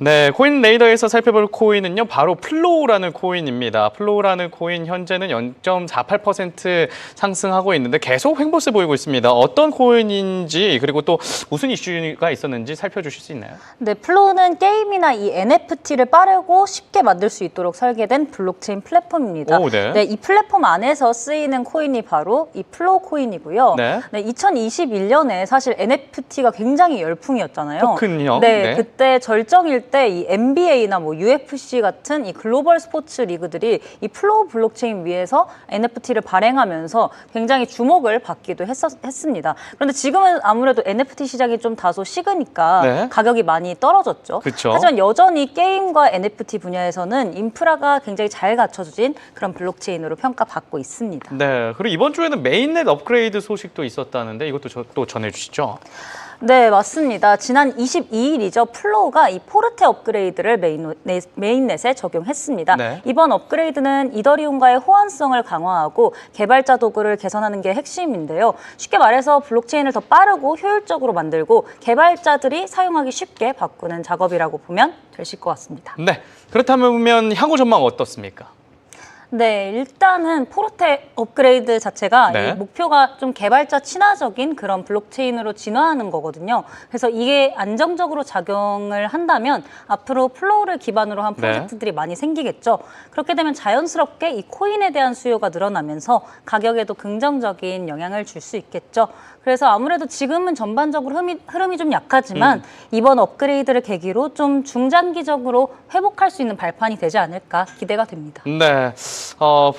네, 코인 레이더에서 살펴볼 코인은요, 바로 플로우라는 코인입니다. 플로우라는 코인 현재는 0.48% 상승하고 있는데 계속 횡보세 보이고 있습니다. 어떤 코인인지 그리고 또 무슨 이슈가 있었는지 살펴주실 수 있나요? 네, 플로우는 게임이나 이 NFT를 빠르고 쉽게 만들 수 있도록 설계된 블록체인 플랫폼입니다. 오, 네. 네, 이 플랫폼 안에서 쓰이는 코인이 바로 이 플로우 코인이고요. 네. 네, 2021년에 사실 NFT가 굉장히 열풍이었잖아요. 토큰요? 네, 네. 그때 절정일 때 이 NBA나 뭐 UFC 같은 이 글로벌 스포츠 리그들이 이 플로우 블록체인 위에서 NFT를 발행하면서 굉장히 주목을 받기도 했습니다. 그런데 지금은 아무래도 NFT 시장이 좀 다소 식으니까 네. 가격이 많이 떨어졌죠. 그쵸. 하지만 여전히 게임과 NFT 분야에서는 인프라가 굉장히 잘 갖춰진 그런 블록체인으로 평가받고 있습니다. 네, 그리고 이번 주에는 메인넷 업그레이드 소식도 있었다는데 이것도 또 전해주시죠. 네, 맞습니다. 지난 22일이죠. 플로우가 이 포르테 업그레이드를 메인넷에 적용했습니다. 네. 이번 업그레이드는 이더리움과의 호환성을 강화하고 개발자 도구를 개선하는 게 핵심인데요. 쉽게 말해서 블록체인을 더 빠르고 효율적으로 만들고 개발자들이 사용하기 쉽게 바꾸는 작업이라고 보면 되실 것 같습니다. 네, 그렇다면 향후 전망 어떻습니까? 네, 일단은 포르테 업그레이드 자체가 네. 이 목표가 좀 개발자 친화적인 그런 블록체인으로 진화하는 거거든요. 그래서 이게 안정적으로 작용을 한다면 앞으로 플로우를 기반으로 한 프로젝트들이 많이 생기겠죠. 그렇게 되면 자연스럽게 이 코인에 대한 수요가 늘어나면서 가격에도 긍정적인 영향을 줄 수 있겠죠. 그래서 아무래도 지금은 전반적으로 흐름이 좀 약하지만 이번 업그레이드를 계기로 좀 중장기적으로 회복할 수 있는 발판이 되지 않을까 기대가 됩니다. 네,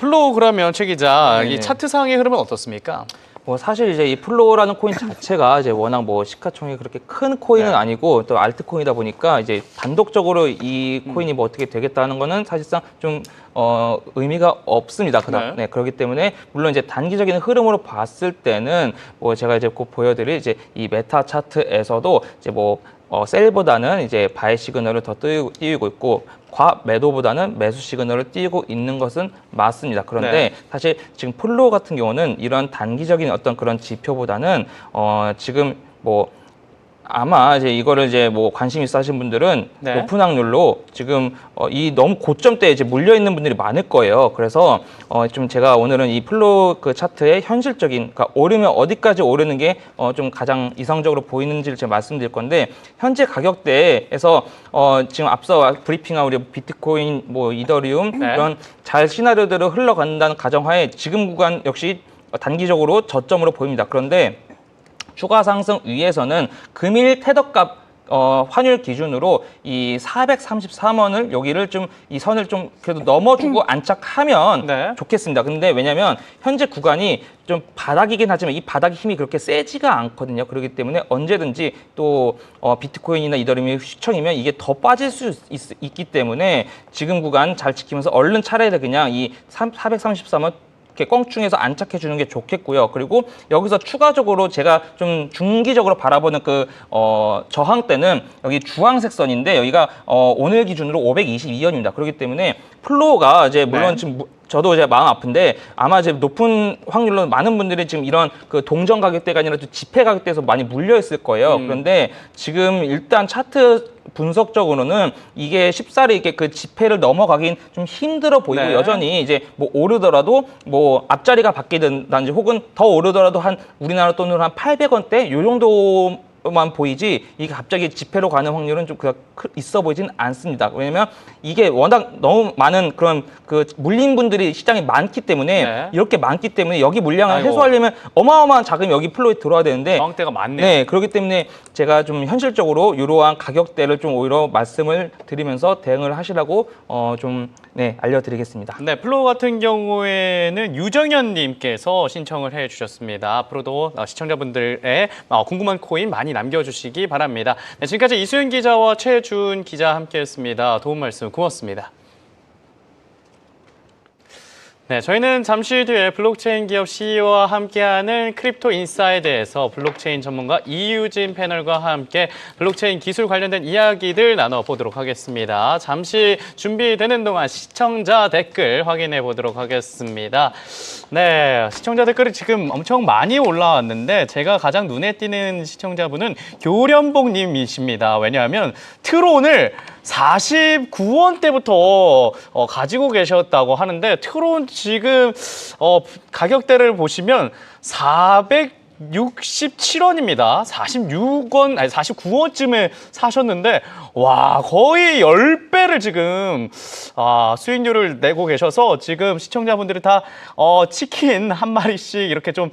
플로우 그러면 최 기자, 네네. 이 차트상의 흐름은 어떻습니까? 뭐 사실 이제 이 플로우라는 코인 자체가 이제 워낙 뭐 시가총액이 그렇게 큰 코인은 네. 아니고 또 알트코인이다 보니까 이제 단독적으로 이 코인이 뭐 어떻게 되겠다는 거는 사실상 좀 의미가 없습니다. 그다음 네. 네, 그렇기 때문에 물론 이제 단기적인 흐름으로 봤을 때는 뭐 제가 이제 곧 보여드릴 이제 이 메타 차트에서도 이제 뭐 셀보다는 이제 바이 시그널을 더 띄우고 있고 과매도보다는 매수 시그널을 띄우고 있는 것은 맞습니다. 그런데 네. 사실 지금 플로우 같은 경우는 이런 단기적인 어떤 그런 지표보다는 지금 뭐 아마 이제 이거를 이제 뭐 관심 있어 하신 분들은 네. 높은 확률로 지금 이 너무 고점대에 이제 물려 있는 분들이 많을 거예요. 그래서 좀 제가 오늘은 이 플로우 그 차트의 현실적인, 그러니까 오르면 어디까지 오르는 게 좀 가장 이상적으로 보이는지를 제가 말씀드릴 건데 현재 가격대에서 지금 앞서 브리핑한 우리 비트코인, 뭐 이더리움 네. 이런 잘 시나리오대로 흘러간다는 가정하에 지금 구간 역시 단기적으로 저점으로 보입니다. 그런데 추가 상승 위에서는 금일 테더값 환율 기준으로 이 433원을 여기를 좀 이 선을 좀 그래도 넘어주고 안착하면 네. 좋겠습니다. 근데 왜냐면 현재 구간이 좀 바닥이긴 하지만 이 바닥의 힘이 그렇게 세지가 않거든요. 그렇기 때문에 언제든지 또 비트코인이나 이더리움이 휘청이면 이게 더 빠질 수 있기 때문에 지금 구간 잘 지키면서 얼른 차례에 그냥 이 433원 이렇게 껑충해서 안착해 주는 게 좋겠고요. 그리고 여기서 추가적으로 제가 좀 중기적으로 바라보는 그 저항대는 여기 주황색 선인데 여기가 오늘 기준으로 522원입니다. 그렇기 때문에 플로우가 이제 물론 네. 지금 저도 이제 마음 아픈데 아마 이제 높은 확률로 많은 분들이 지금 이런 그 동전 가격대가 아니라 또 지폐 가격대에서 많이 물려 있을 거예요. 그런데 지금 일단 차트 분석적으로는 이게 쉽사리 이렇게 그 지폐를 넘어가긴 좀 힘들어 보이고 네. 여전히 이제 뭐 오르더라도 뭐 앞자리가 바뀌든지 혹은 더 오르더라도 한 우리나라 돈으로 한 800원대 요 정도 만 보이지 이게 갑자기 지폐로 가는 확률은 좀 있어 보이진 않습니다. 왜냐면 이게 워낙 너무 많은 그런 그 물린 분들이 시장에 많기 때문에 네. 이렇게 많기 때문에 여기 물량을 아이고. 해소하려면 어마어마한 자금이 여기 플로에 들어와야 되는데 저항대가 많네요. 네, 그렇기 때문에 제가 좀 현실적으로 이러한 가격대를 좀 오히려 말씀을 드리면서 대응을 하시라고 알려드리겠습니다. 네, 플로우 같은 경우에는 유정현 님께서 신청을 해 주셨습니다. 앞으로도 시청자분들의 궁금한 코인 많이 남겨주시기 바랍니다. 네, 지금까지 이수연 기자와 최준 기자 함께했습니다. 도움 말씀 고맙습니다. 네, 저희는 잠시 뒤에 블록체인 기업 CEO와 함께하는 크립토 인사이드에서 블록체인 전문가 이유진 패널과 함께 블록체인 기술 관련된 이야기들 나눠보도록 하겠습니다. 잠시 준비되는 동안 시청자 댓글 확인해 보도록 하겠습니다. 네, 시청자 댓글이 지금 엄청 많이 올라왔는데 제가 가장 눈에 띄는 시청자분은 교련복님이십니다. 왜냐하면 트론을 49원대부터 가지고 계셨다고 하는데 트론 지금 가격대를 보시면 467원입니다. 46원, 아니 49원쯤에 사셨는데 와 거의 10배를 지금 수익률을 내고 계셔서 지금 시청자분들이 다 치킨 한 마리씩 이렇게 좀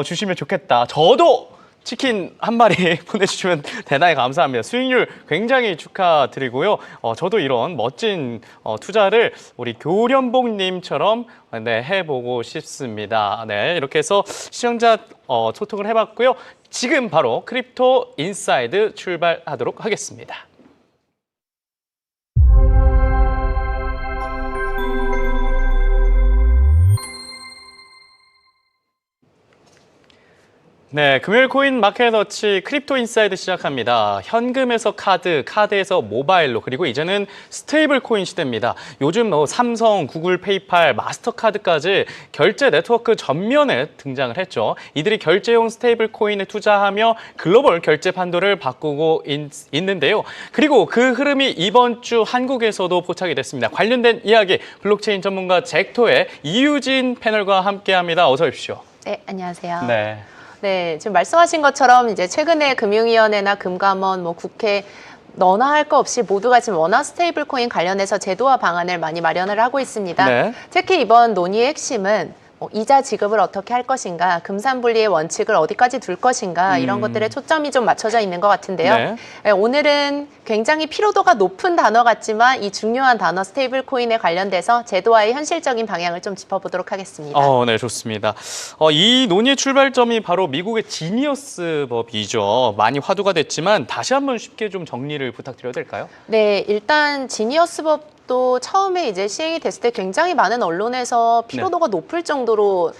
주시면 좋겠다. 저도 치킨 한 마리 보내주시면 대단히 감사합니다. 수익률 굉장히 축하드리고요. 저도 이런 멋진 투자를 우리 교련복님처럼 해보고 싶습니다. 네, 이렇게 해서 시청자 소통을 해봤고요. 지금 바로 크립토 인사이드 출발하도록 하겠습니다. 네, 금요일 코인 마켓워치 크립토 인사이드 시작합니다. 현금에서 카드, 카드에서 모바일로, 그리고 이제는 스테이블 코인 시대입니다. 요즘 삼성, 구글, 페이팔, 마스터카드까지 결제 네트워크 전면에 등장을 했죠. 이들이 결제용 스테이블 코인에 투자하며 글로벌 결제 판도를 바꾸고 있는데요. 그리고 그 흐름이 이번 주 한국에서도 포착이 됐습니다. 관련된 이야기 블록체인 전문가 젝토의 이유진 패널과 함께합니다. 어서 오십시오. 네, 안녕하세요. 네. 네, 지금 말씀하신 것처럼 이제 최근에 금융위원회나 금감원, 국회 너나 할 거 없이 모두가 지금 원화 스테이블 코인 관련해서 제도와 방안을 많이 마련을 하고 있습니다. 네. 특히 이번 논의의 핵심은 이자 지급을 어떻게 할 것인가, 금산분리의 원칙을 어디까지 둘 것인가 이런 것들에 초점이 좀 맞춰져 있는 것 같은데요. 네. 오늘은 굉장히 피로도가 높은 단어 같지만 이 중요한 단어 스테이블 코인에 관련돼서 제도와의 현실적인 방향을 좀 짚어보도록 하겠습니다. 네, 좋습니다. 이 논의의 출발점이 바로 미국의 지니어스 법이죠. 많이 화두가 됐지만 다시 한번 쉽게 좀 정리를 부탁드려도 될까요? 네, 일단 지니어스 법 또 처음에 이제 시행이 됐을 때 굉장히 많은 언론에서 피로도가 높을 정도로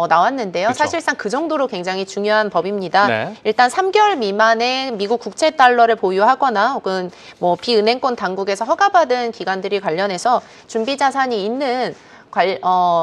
나왔는데요. 그쵸. 사실상 그 정도로 굉장히 중요한 법입니다. 네. 일단 3개월 미만의 미국 국채 달러를 보유하거나 혹은 비은행권 당국에서 허가받은 기관들이 관련해서 준비 자산이 있는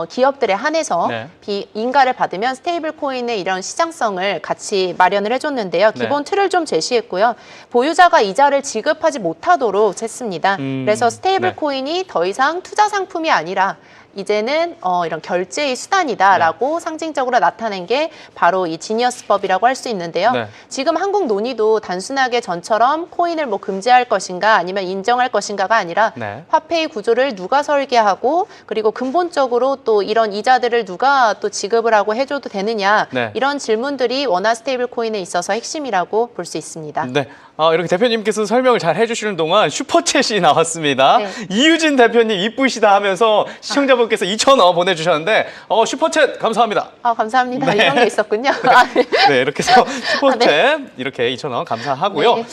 기업들에 한해서 네. 비인가를 받으면 스테이블 코인의 이런 시장성을 같이 마련을 해줬는데요. 기본 틀을 좀 제시했고요. 보유자가 이자를 지급하지 못하도록 했습니다. 그래서 스테이블 네. 코인이 더 이상 투자 상품이 아니라 이제는 이런 결제의 수단이다라고 상징적으로 나타낸 게 바로 이 지니어스법이라고 할 수 있는데요. 네. 지금 한국 논의도 단순하게 전처럼 코인을 금지할 것인가 아니면 인정할 것인가가 아니라 네. 화폐의 구조를 누가 설계하고 그리고 근본적으로 또 이런 이자들을 누가 또 지급을 하고 해줘도 되느냐 네. 이런 질문들이 원화 스테이블 코인에 있어서 핵심이라고 볼 수 있습니다. 네. 이렇게 대표님께서 설명을 잘 해주시는 동안 슈퍼챗이 나왔습니다. 네. 이유진 대표님 이쁘시다 하면서 시청자분께서 2,000원 보내주셨는데 슈퍼챗 감사합니다. 감사합니다. 네. 이런 게 있었군요. 네. 네, 이렇게 해서 슈퍼챗 네. 이렇게 2,000원 감사하고요. 네.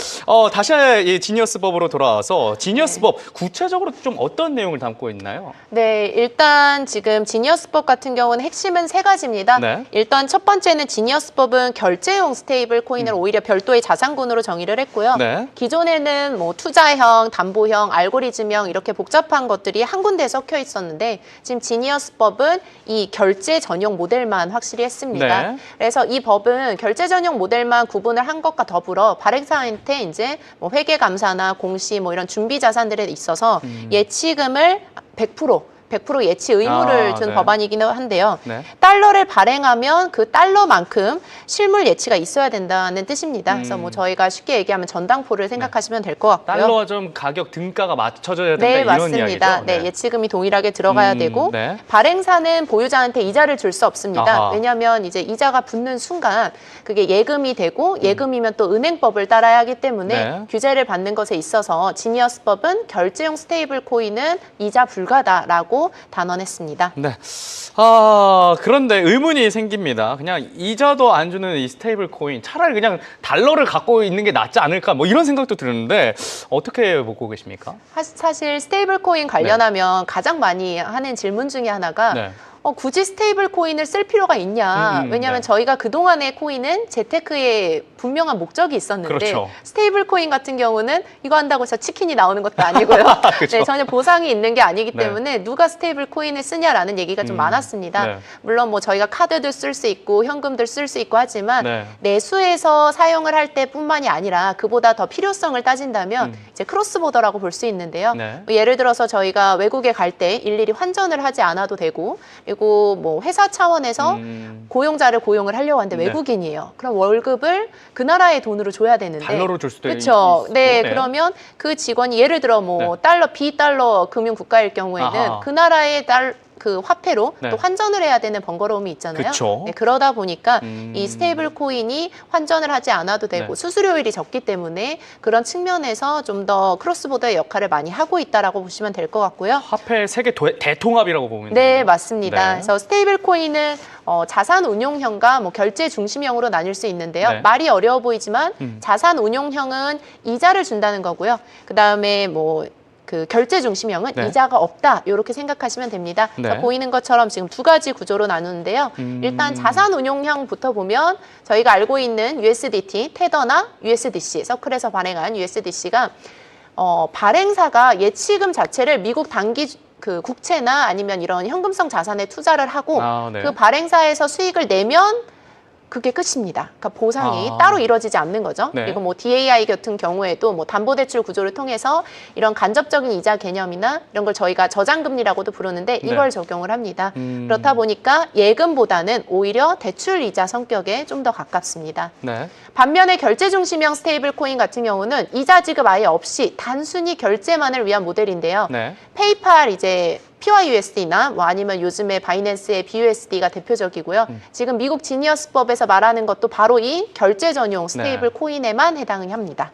다시 이 지니어스법으로 돌아와서 지니어스법 구체적으로 좀 어떤 내용을 담고 있나요? 네, 일단 지금 지니어스법 같은 경우는 핵심은 3가지입니다. 네. 일단 첫 번째는 지니어스법은 결제용 스테이블 코인을 오히려 별도의 자산군으로 정의를 했고요. 네. 기존에는 투자형, 담보형, 알고리즘형 이렇게 복잡한 것들이 한 군데에 섞여 있었는데 지금 지니어스법은 이 결제 전용 모델만 확실히 했습니다. 네. 그래서 이 법은 결제 전용 모델만 구분을 한 것과 더불어 발행사한테 이제 회계 감사나 공시 이런 준비 자산들에 있어서 예치금을 100% 100% 예치 의무를 둔 네. 법안이기는 한데요. 네. 달러를 발행하면 그 달러만큼 실물 예치가 있어야 된다는 뜻입니다. 그래서 뭐 저희가 쉽게 얘기하면 전당포를 생각하시면 될 것 같고요. 달러와 좀 가격 등가가 맞춰져야 된다 네, 이런 맞습니다. 이야기죠. 네, 예치금이 동일하게 들어가야 되고 네. 발행사는 보유자한테 이자를 줄 수 없습니다. 아하. 왜냐하면 이제 이자가 붙는 순간 그게 예금이 되고 예금이면 또 은행법을 따라야 하기 때문에 네. 규제를 받는 것에 있어서 지니어스법은 결제용 스테이블 코인은 이자 불가다라고 단언했습니다. 네. 그런데 의문이 생깁니다. 그냥 이자도 안 주는 이 스테이블 코인, 차라리 그냥 달러를 갖고 있는 게 낫지 않을까, 뭐 이런 생각도 드는데, 어떻게 보고 계십니까? 사실 스테이블 코인 관련하면 가장 많이 하는 질문 중에 하나가 네. 굳이 스테이블 코인을 쓸 필요가 있냐. 왜냐하면 네. 저희가 그동안의 코인은 재테크에 분명한 목적이 있었는데 그렇죠. 스테이블 코인 같은 경우는 이거 한다고 해서 치킨이 나오는 것도 아니고요. 그렇죠. 네, 전혀 보상이 있는 게 아니기 네. 때문에 누가 스테이블 코인을 쓰냐라는 얘기가 좀 많았습니다. 네. 물론 뭐 저희가 카드도 쓸 수 있고 현금도 쓸 수 있고 하지만 네. 내수에서 사용을 할 때뿐만이 아니라 그보다 더 필요성을 따진다면 이제 크로스보더라고 볼 수 있는데요. 네. 뭐 예를 들어서 저희가 외국에 갈 때 일일이 환전을 하지 않아도 되고 그리고 뭐 회사 차원에서 고용자를 고용을 하려고 하는데 네. 외국인이에요. 그럼 월급을 그 나라의 돈으로 줘야 되는데 달러로 줄 수도 그렇죠. 있고. 네, 네. 그러면 그 직원이 예를 들어 뭐 네. 달러 비달러 금융 국가일 경우에는 아하. 그 나라의 그 화폐로 네. 또 환전을 해야 되는 번거로움이 있잖아요. 그쵸. 네, 그러다 보니까 이 스테이블 코인이 환전을 하지 않아도 되고 네. 수수료율이 적기 때문에 그런 측면에서 좀 더 크로스보더의 역할을 많이 하고 있다라고 보시면 될 것 같고요. 화폐 세계 대통합이라고 보면 네, 되죠. 맞습니다. 네. 그래서 스테이블 코인은 자산 운용형과 뭐 결제 중심형으로 나뉠 수 있는데요. 네. 말이 어려워 보이지만 자산 운용형은 이자를 준다는 거고요. 그다음에 뭐 그 결제 중심형은 네. 이자가 없다 이렇게 생각하시면 됩니다. 그래서 네. 보이는 것처럼 지금 두 가지 구조로 나누는데요. 일단 자산 운용형부터 보면 저희가 알고 있는 USDT, 테더나 USDC, 서클에서 발행한 USDC가 발행사가 예치금 자체를 미국 단기 그 국채나 아니면 이런 현금성 자산에 투자를 하고 네. 그 발행사에서 수익을 내면 그게 끝입니다. 그러니까 보상이 따로 이루어지지 않는 거죠. 네. 그리고 뭐 DAI 같은 경우에도 뭐 담보대출 구조를 통해서 이런 간접적인 이자 개념이나 이런 걸 저희가 저장금리라고도 부르는데 이걸 적용을 합니다. 그렇다 보니까 예금보다는 오히려 대출 이자 성격에 좀 더 가깝습니다. 네. 반면에 결제 중심형 스테이블 코인 같은 경우는 이자 지급 아예 없이 단순히 결제만을 위한 모델인데요. 네. 페이팔 이제 PYUSD나 뭐 아니면 요즘에 바이낸스의 BUSD가 대표적이고요. 지금 미국 지니어스법에서 말하는 것도 바로 이 결제 전용 스테이블 네. 코인에만 해당이 합니다.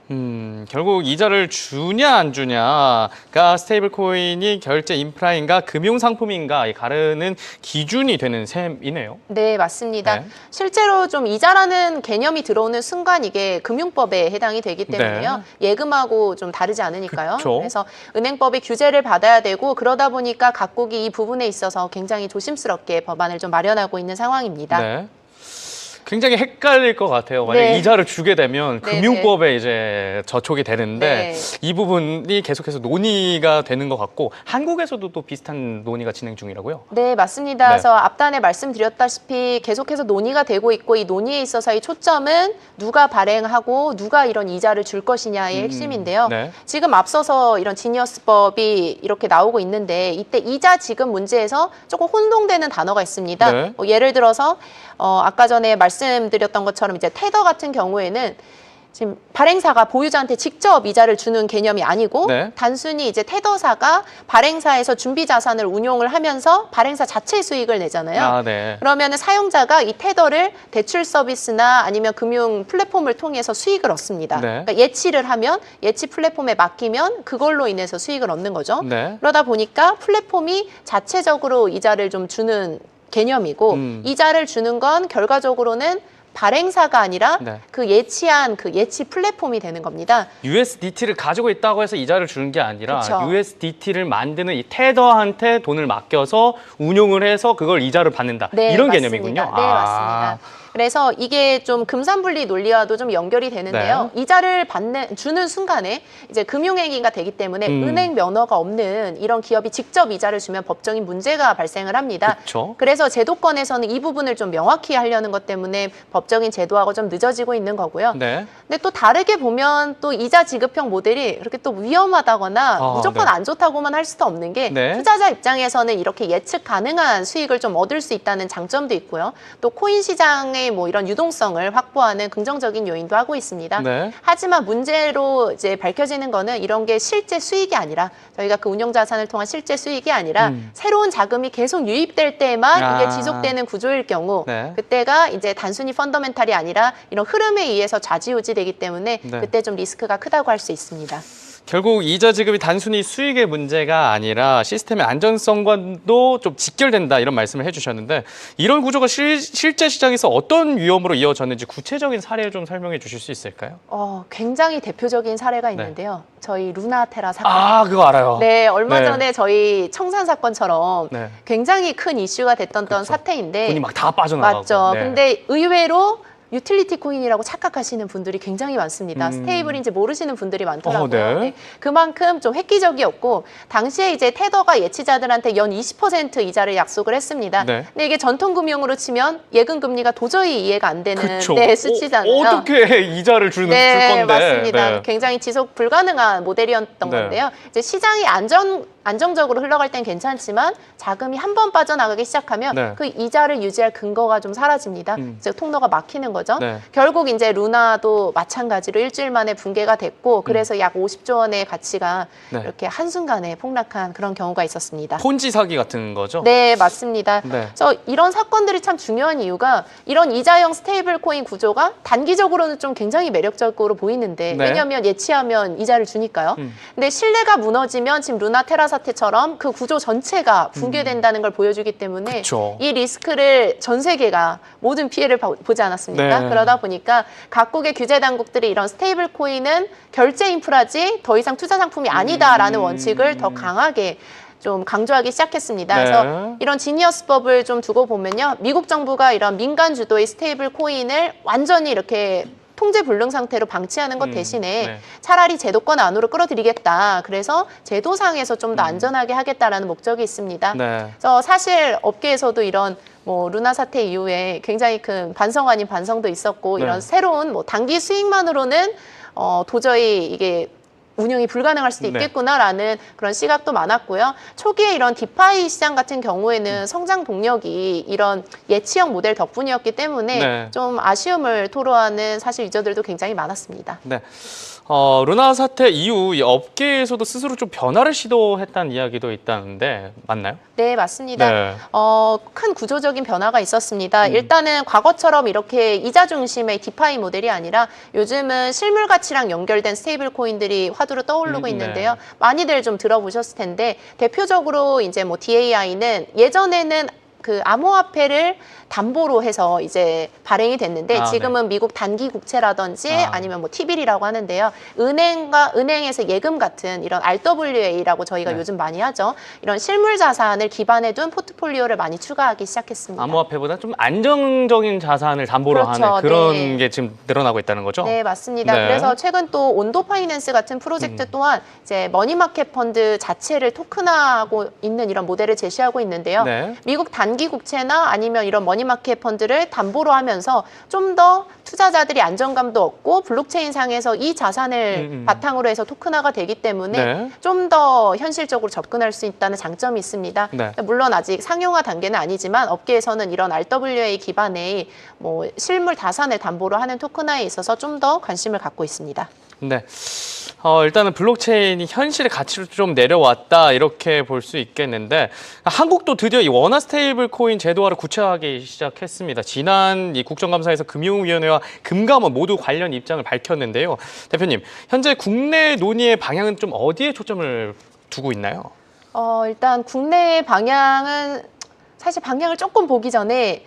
결국 이자를 주냐 안 주냐가 스테이블 코인이 결제 인프라인가 금융 상품인가 가르는 기준이 되는 셈이네요. 네, 맞습니다. 네. 실제로 좀 이자라는 개념이 들어오는 순간 이게 금융법에 해당이 되기 때문에요. 예금하고 좀 다르지 않으니까요. 그쵸. 그래서 은행법의 규제를 받아야 되고 그러다 보니까 각국이 이 부분에 있어서 굉장히 조심스럽게 법안을 좀 마련하고 있는 상황입니다. 네. 굉장히 헷갈릴 것 같아요. 만약 네. 이자를 주게 되면 네, 금융법에 이제 저촉이 되는데 네. 이 부분이 계속해서 논의가 되는 것 같고 한국에서도 또 비슷한 논의가 진행 중이라고요. 네, 맞습니다. 네. 그래서 앞단에 말씀드렸다시피 계속해서 논의가 되고 있고 이 논의에 있어서의 초점은 누가 발행하고 누가 이런 이자를 줄 것이냐의 핵심인데요. 네. 지금 앞서서 이런 지니어스법이 이렇게 나오고 있는데 이때 이자 지급 문제에서 조금 혼동되는 단어가 있습니다. 네. 예를 들어서 아까 전에 말씀드렸던 것처럼 이제 테더 같은 경우에는 지금 발행사가 보유자한테 직접 이자를 주는 개념이 아니고 네. 단순히 이제 테더사가 발행사에서 준비 자산을 운용을 하면서 발행사 자체 수익을 내잖아요. 네. 그러면 사용자가 이 테더를 대출 서비스나 아니면 금융 플랫폼을 통해서 수익을 얻습니다. 네. 그러니까 예치를 하면 예치 플랫폼에 맡기면 그걸로 인해서 수익을 얻는 거죠. 네. 그러다 보니까 플랫폼이 자체적으로 이자를 좀 주는 개념이고 이자를 주는 건 결과적으로는 발행사가 아니라 네. 그 예치한 그 예치 플랫폼이 되는 겁니다. USDT를 가지고 있다고 해서 이자를 주는 게 아니라 그쵸. USDT를 만드는 이 테더한테 돈을 맡겨서 운용을 해서 그걸 이자를 받는다. 네, 이런 맞습니다. 개념이군요. 네, 맞습니다. 그래서 이게 좀 금산분리 논리와도 좀 연결이 되는데요. 이자를 주는 순간에 이제 금융행위가 되기 때문에 은행 면허가 없는 이런 기업이 직접 이자를 주면 법적인 문제가 발생을 합니다. 그쵸. 그래서 제도권에서는 이 부분을 좀 명확히 하려는 것 때문에 법적인 제도하고 좀 늦어지고 있는 거고요. 네. 근데 또 다르게 보면 또 이자 지급형 모델이 그렇게 또 위험하다거나 무조건 네. 안 좋다고만 할 수도 없는 게 네. 투자자 입장에서는 이렇게 예측 가능한 수익을 좀 얻을 수 있다는 장점도 있고요. 또 코인 시장의 뭐 이런 유동성을 확보하는 긍정적인 요인도 하고 있습니다. 네. 하지만 문제로 이제 밝혀지는 거는 이런 게 실제 수익이 아니라 저희가 그 운용 자산을 통한 실제 수익이 아니라 새로운 자금이 계속 유입될 때만 이게 지속되는 구조일 경우 네. 그때가 이제 단순히 펀더멘탈이 아니라 이런 흐름에 의해서 좌지우지되기 때문에 네. 그때 좀 리스크가 크다고 할 수 있습니다. 결국 이자 지급이 단순히 수익의 문제가 아니라 시스템의 안전성과도 좀 직결된다 이런 말씀을 해주셨는데 이런 구조가 실제 시장에서 어떤 위험으로 이어졌는지 구체적인 사례 좀 설명해 주실 수 있을까요? 굉장히 대표적인 사례가 있는데요. 저희 루나테라 사건. 아, 그거 알아요. 네, 얼마 네. 전에 저희 청산 사건처럼 네. 굉장히 큰 이슈가 됐던 그쵸. 사태인데 돈이 막 다 빠져나가고. 맞죠. 네. 근데 의외로 유틸리티 코인이라고 착각하시는 분들이 굉장히 많습니다. 스테이블인지 모르시는 분들이 많더라고요. 네. 네. 그만큼 좀 획기적이었고 당시에 이제 테더가 예치자들한테 연 20% 이자를 약속을 했습니다. 네. 근데 이게 전통금융으로 치면 예금 금리가 도저히 이해가 안 되는 그쵸. 수치잖아요. 어떻게 이자를 줄 네, 건데. 맞습니다. 네. 굉장히 지속 불가능한 모델이었던 네. 건데요. 이제 시장이 안정적으로 흘러갈 땐 괜찮지만 자금이 한 번 빠져나가기 시작하면 네. 그 이자를 유지할 근거가 좀 사라집니다. 즉 통로가 막히는 거죠. 네. 결국 이제 루나도 마찬가지로 일주일 만에 붕괴가 됐고 그래서 약 50조 원의 가치가 네. 이렇게 한순간에 폭락한 그런 경우가 있었습니다. 폰지 사기 같은 거죠? 네, 맞습니다. 네. 그래서 이런 사건들이 참 중요한 이유가 이런 이자형 스테이블 코인 구조가 단기적으로는 좀 굉장히 매력적으로 보이는데 네. 왜냐하면 예치하면 이자를 주니까요. 근데 신뢰가 무너지면 지금 루나테라 사태처럼 그 구조 전체가 붕괴된다는 걸 보여주기 때문에 그쵸. 이 리스크를 전 세계가 모든 피해를 보지 않았습니까? 네. 그러다 보니까 각국의 규제 당국들이 이런 스테이블 코인은 결제 인프라지 더 이상 투자 상품이 아니다라는 원칙을 더 강하게 좀 강조하기 시작했습니다. 네. 그래서 이런 지니어스법을 좀 두고 보면요. 미국 정부가 이런 민간 주도의 스테이블 코인을 완전히 이렇게 통제 불능 상태로 방치하는 것 대신에 네. 차라리 제도권 안으로 끌어들이겠다. 그래서 제도상에서 좀 더 안전하게 하겠다라는 목적이 있습니다. 네. 그래서 사실 업계에서도 이런 뭐 루나 사태 이후에 굉장히 큰 반성 아닌 반성도 있었고 네. 이런 새로운 뭐 단기 수익만으로는 도저히 이게 운영이 불가능할 수도 네. 있겠구나라는 그런 시각도 많았고요. 초기에 이런 디파이 시장 같은 경우에는 성장 동력이 이런 예치형 모델 덕분이었기 때문에 네. 좀 아쉬움을 토로하는 사실 유저들도 굉장히 많았습니다. 네. 루나 사태 이후 이 업계에서도 스스로 좀 변화를 시도했다는 이야기도 있다는데 맞나요? 네, 맞습니다. 네. 큰 구조적인 변화가 있었습니다. 일단은 과거처럼 이렇게 이자 중심의 디파이 모델이 아니라 요즘은 실물 가치랑 연결된 스테이블 코인들이 화두로 떠오르고 있는데요. 네. 많이들 좀 들어보셨을 텐데 대표적으로 이제 뭐 DAI는 예전에는 그 암호화폐를 담보로 해서 이제 발행이 됐는데 지금은 미국 단기 국채라든지 아니면 뭐 T빌이라고 하는데요. 은행에서 예금 같은 이런 RWA라고 저희가 요즘 많이 하죠. 이런 실물 자산을 기반에 둔 포트폴리오를 많이 추가하기 시작했습니다. 암호화폐보다 좀 안정적인 자산을 담보로 그렇죠. 하는 그런 네. 게 지금 늘어나고 있다는 거죠? 네, 맞습니다. 네. 그래서 최근 또 온도 파이낸스 같은 프로젝트 또한 이제 머니마켓 펀드 자체를 토큰화하고 있는 이런 모델을 제시하고 있는데요. 네. 미국 단기 국채나 아니면 이런 머니마켓 펀드를 담보로 하면서 좀 더 투자자들이 안정감도 얻고 블록체인 상에서 이 자산을 바탕으로 해서 토큰화가 되기 때문에 네. 좀 더 현실적으로 접근할 수 있다는 장점이 있습니다. 네. 물론 아직 상용화 단계는 아니지만 업계에서는 이런 RWA 기반의 뭐 실물 자산을 담보로 하는 토큰화에 있어서 좀 더 관심을 갖고 있습니다. 네. 일단은 블록체인이 현실의 가치로 좀 내려왔다 이렇게 볼 수 있겠는데 한국도 드디어 이 원화 스테이블 코인 제도화를 구체화하기 시작했습니다. 지난 이 국정감사에서 금융위원회와 금감원 모두 관련 입장을 밝혔는데요. 대표님, 현재 국내 논의의 방향은 좀 어디에 초점을 두고 있나요? 일단 국내 방향은 사실 방향을 조금 보기 전에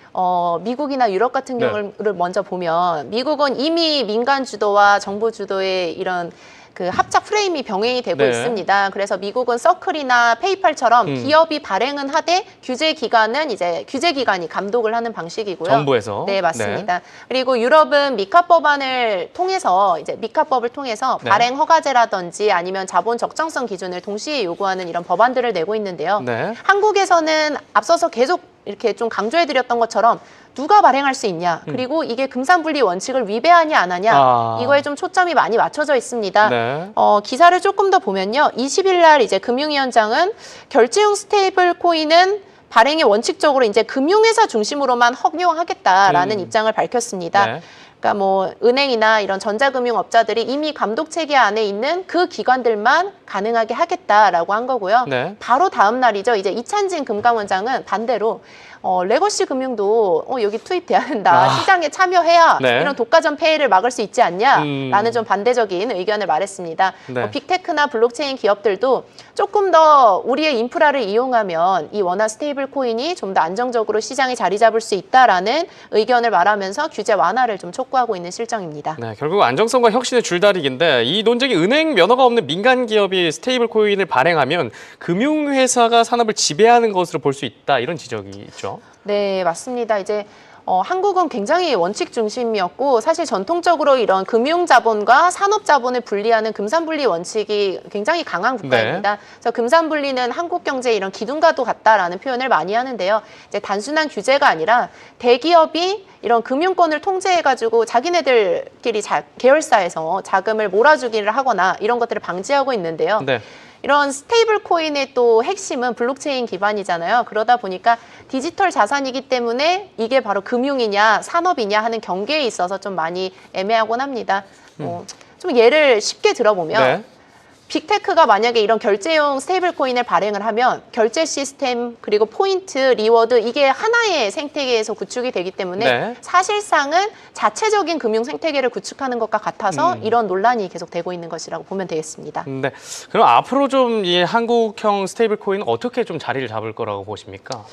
미국이나 유럽 같은 네. 경우를 먼저 보면 미국은 이미 민간 주도와 정부 주도의 이런 그 합작 프레임이 병행이 되고 네. 있습니다. 그래서 미국은 서클이나 페이팔처럼 기업이 발행은 하되 규제 기관은 이제 규제 기관이 감독을 하는 방식이고요. 정부에서. 네, 맞습니다. 그리고 유럽은 미카 법안을 통해서 이제 미카법을 통해서 네. 발행 허가제라든지 아니면 자본 적정성 기준을 동시에 요구하는 이런 법안들을 내고 있는데요. 네. 한국에서는 앞서서 계속 이렇게 좀 강조해드렸던 것처럼 누가 발행할 수 있냐, 그리고 이게 금산분리 원칙을 위배하냐 안 하냐, 이거에 좀 초점이 많이 맞춰져 있습니다. 네. 기사를 조금 더 보면요. 20일 날 이제 금융위원장은 결제용 스테이블 코인은 발행이 원칙적으로 이제 금융회사 중심으로만 허용하겠다라는 입장을 밝혔습니다. 네. 그러니까 뭐 은행이나 이런 전자금융업자들이 이미 감독 체계 안에 있는 그 기관들만 가능하게 하겠다라고 한 거고요. 네. 바로 다음 날이죠. 이제 이찬진 금감원장은 반대로 레거시 금융도 여기 투입돼야 된다. 시장에 참여해야 네. 이런 독과점 폐해를 막을 수 있지 않냐라는 좀 반대적인 의견을 말했습니다. 네. 빅테크나 블록체인 기업들도 조금 더 우리의 인프라를 이용하면 이 원화 스테이블 코인이 좀 더 안정적으로 시장에 자리 잡을 수 있다라는 의견을 말하면서 규제 완화를 좀 촉구하고 있는 실정입니다. 네, 결국 안정성과 혁신의 줄다리기인데 이 논쟁이 은행 면허가 없는 민간 기업이 스테이블 코인을 발행하면 금융회사가 산업을 지배하는 것으로 볼 수 있다 이런 지적이 있죠. 네, 맞습니다. 이제 한국은 굉장히 원칙 중심이었고 사실 전통적으로 이런 금융자본과 산업자본을 분리하는 금산분리 원칙이 굉장히 강한 국가입니다. 그래서 금산분리는 한국 경제의 이런 기둥과도 같다라는 표현을 많이 하는데요. 이제 단순한 규제가 아니라 대기업이 이런 금융권을 통제해가지고 자기네들끼리 계열사에서 자금을 몰아주기를 하거나 이런 것들을 방지하고 있는데요. 네. 이런 스테이블 코인의 또 핵심은 블록체인 기반이잖아요. 그러다 보니까 디지털 자산이기 때문에 이게 바로 금융이냐 산업이냐 하는 경계에 있어서 좀 많이 애매하곤 합니다. 좀 예를 쉽게 들어보면 네. 빅테크가 만약에 이런 결제용 스테이블 코인을 발행을 하면 결제 시스템 그리고 포인트, 리워드 이게 하나의 생태계에서 구축이 되기 때문에 네. 사실상은 자체적인 금융 생태계를 구축하는 것과 같아서 이런 논란이 계속되고 있는 것이라고 보면 되겠습니다. 네. 그럼 앞으로 좀 이 한국형 스테이블 코인은 어떻게 좀 자리를 잡을 거라고 보십니까?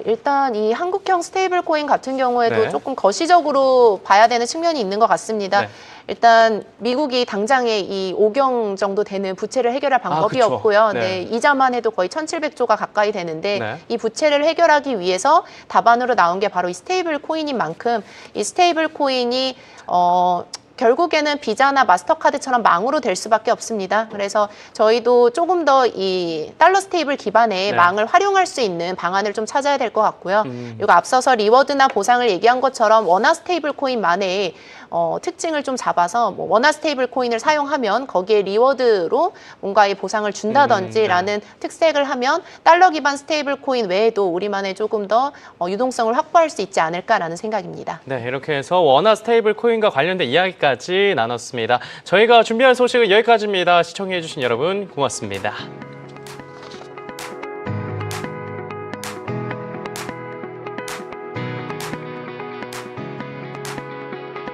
일단 이 한국형 스테이블 코인 같은 경우에도 네. 조금 거시적으로 봐야 되는 측면이 있는 것 같습니다. 네. 일단 미국이 당장에 이 5경 정도 되는 부채를 해결할 방법이 그쵸. 없고요. 네. 네, 이자만 해도 거의 1,700조가 가까이 되는데 네. 이 부채를 해결하기 위해서 답안으로 나온 게 바로 이 스테이블 코인인 만큼 이 스테이블 코인이 결국에는 비자나 마스터카드처럼 망으로 될 수밖에 없습니다. 그래서 저희도 조금 더 이 달러 스테이블 기반의 네. 망을 활용할 수 있는 방안을 좀 찾아야 될 것 같고요. 그리고 앞서서 리워드나 보상을 얘기한 것처럼 원화 스테이블 코인만의 특징을 좀 잡아서 뭐 원화 스테이블 코인을 사용하면 거기에 리워드로 뭔가의 보상을 준다든지라는 특색을 하면 달러 기반 스테이블 코인 외에도 우리만의 조금 더 유동성을 확보할 수 있지 않을까라는 생각입니다. 네, 이렇게 해서 원화 스테이블 코인과 관련된 이야기까지 나눴습니다. 저희가 준비한 소식은 여기까지입니다. 시청해주신 여러분 고맙습니다.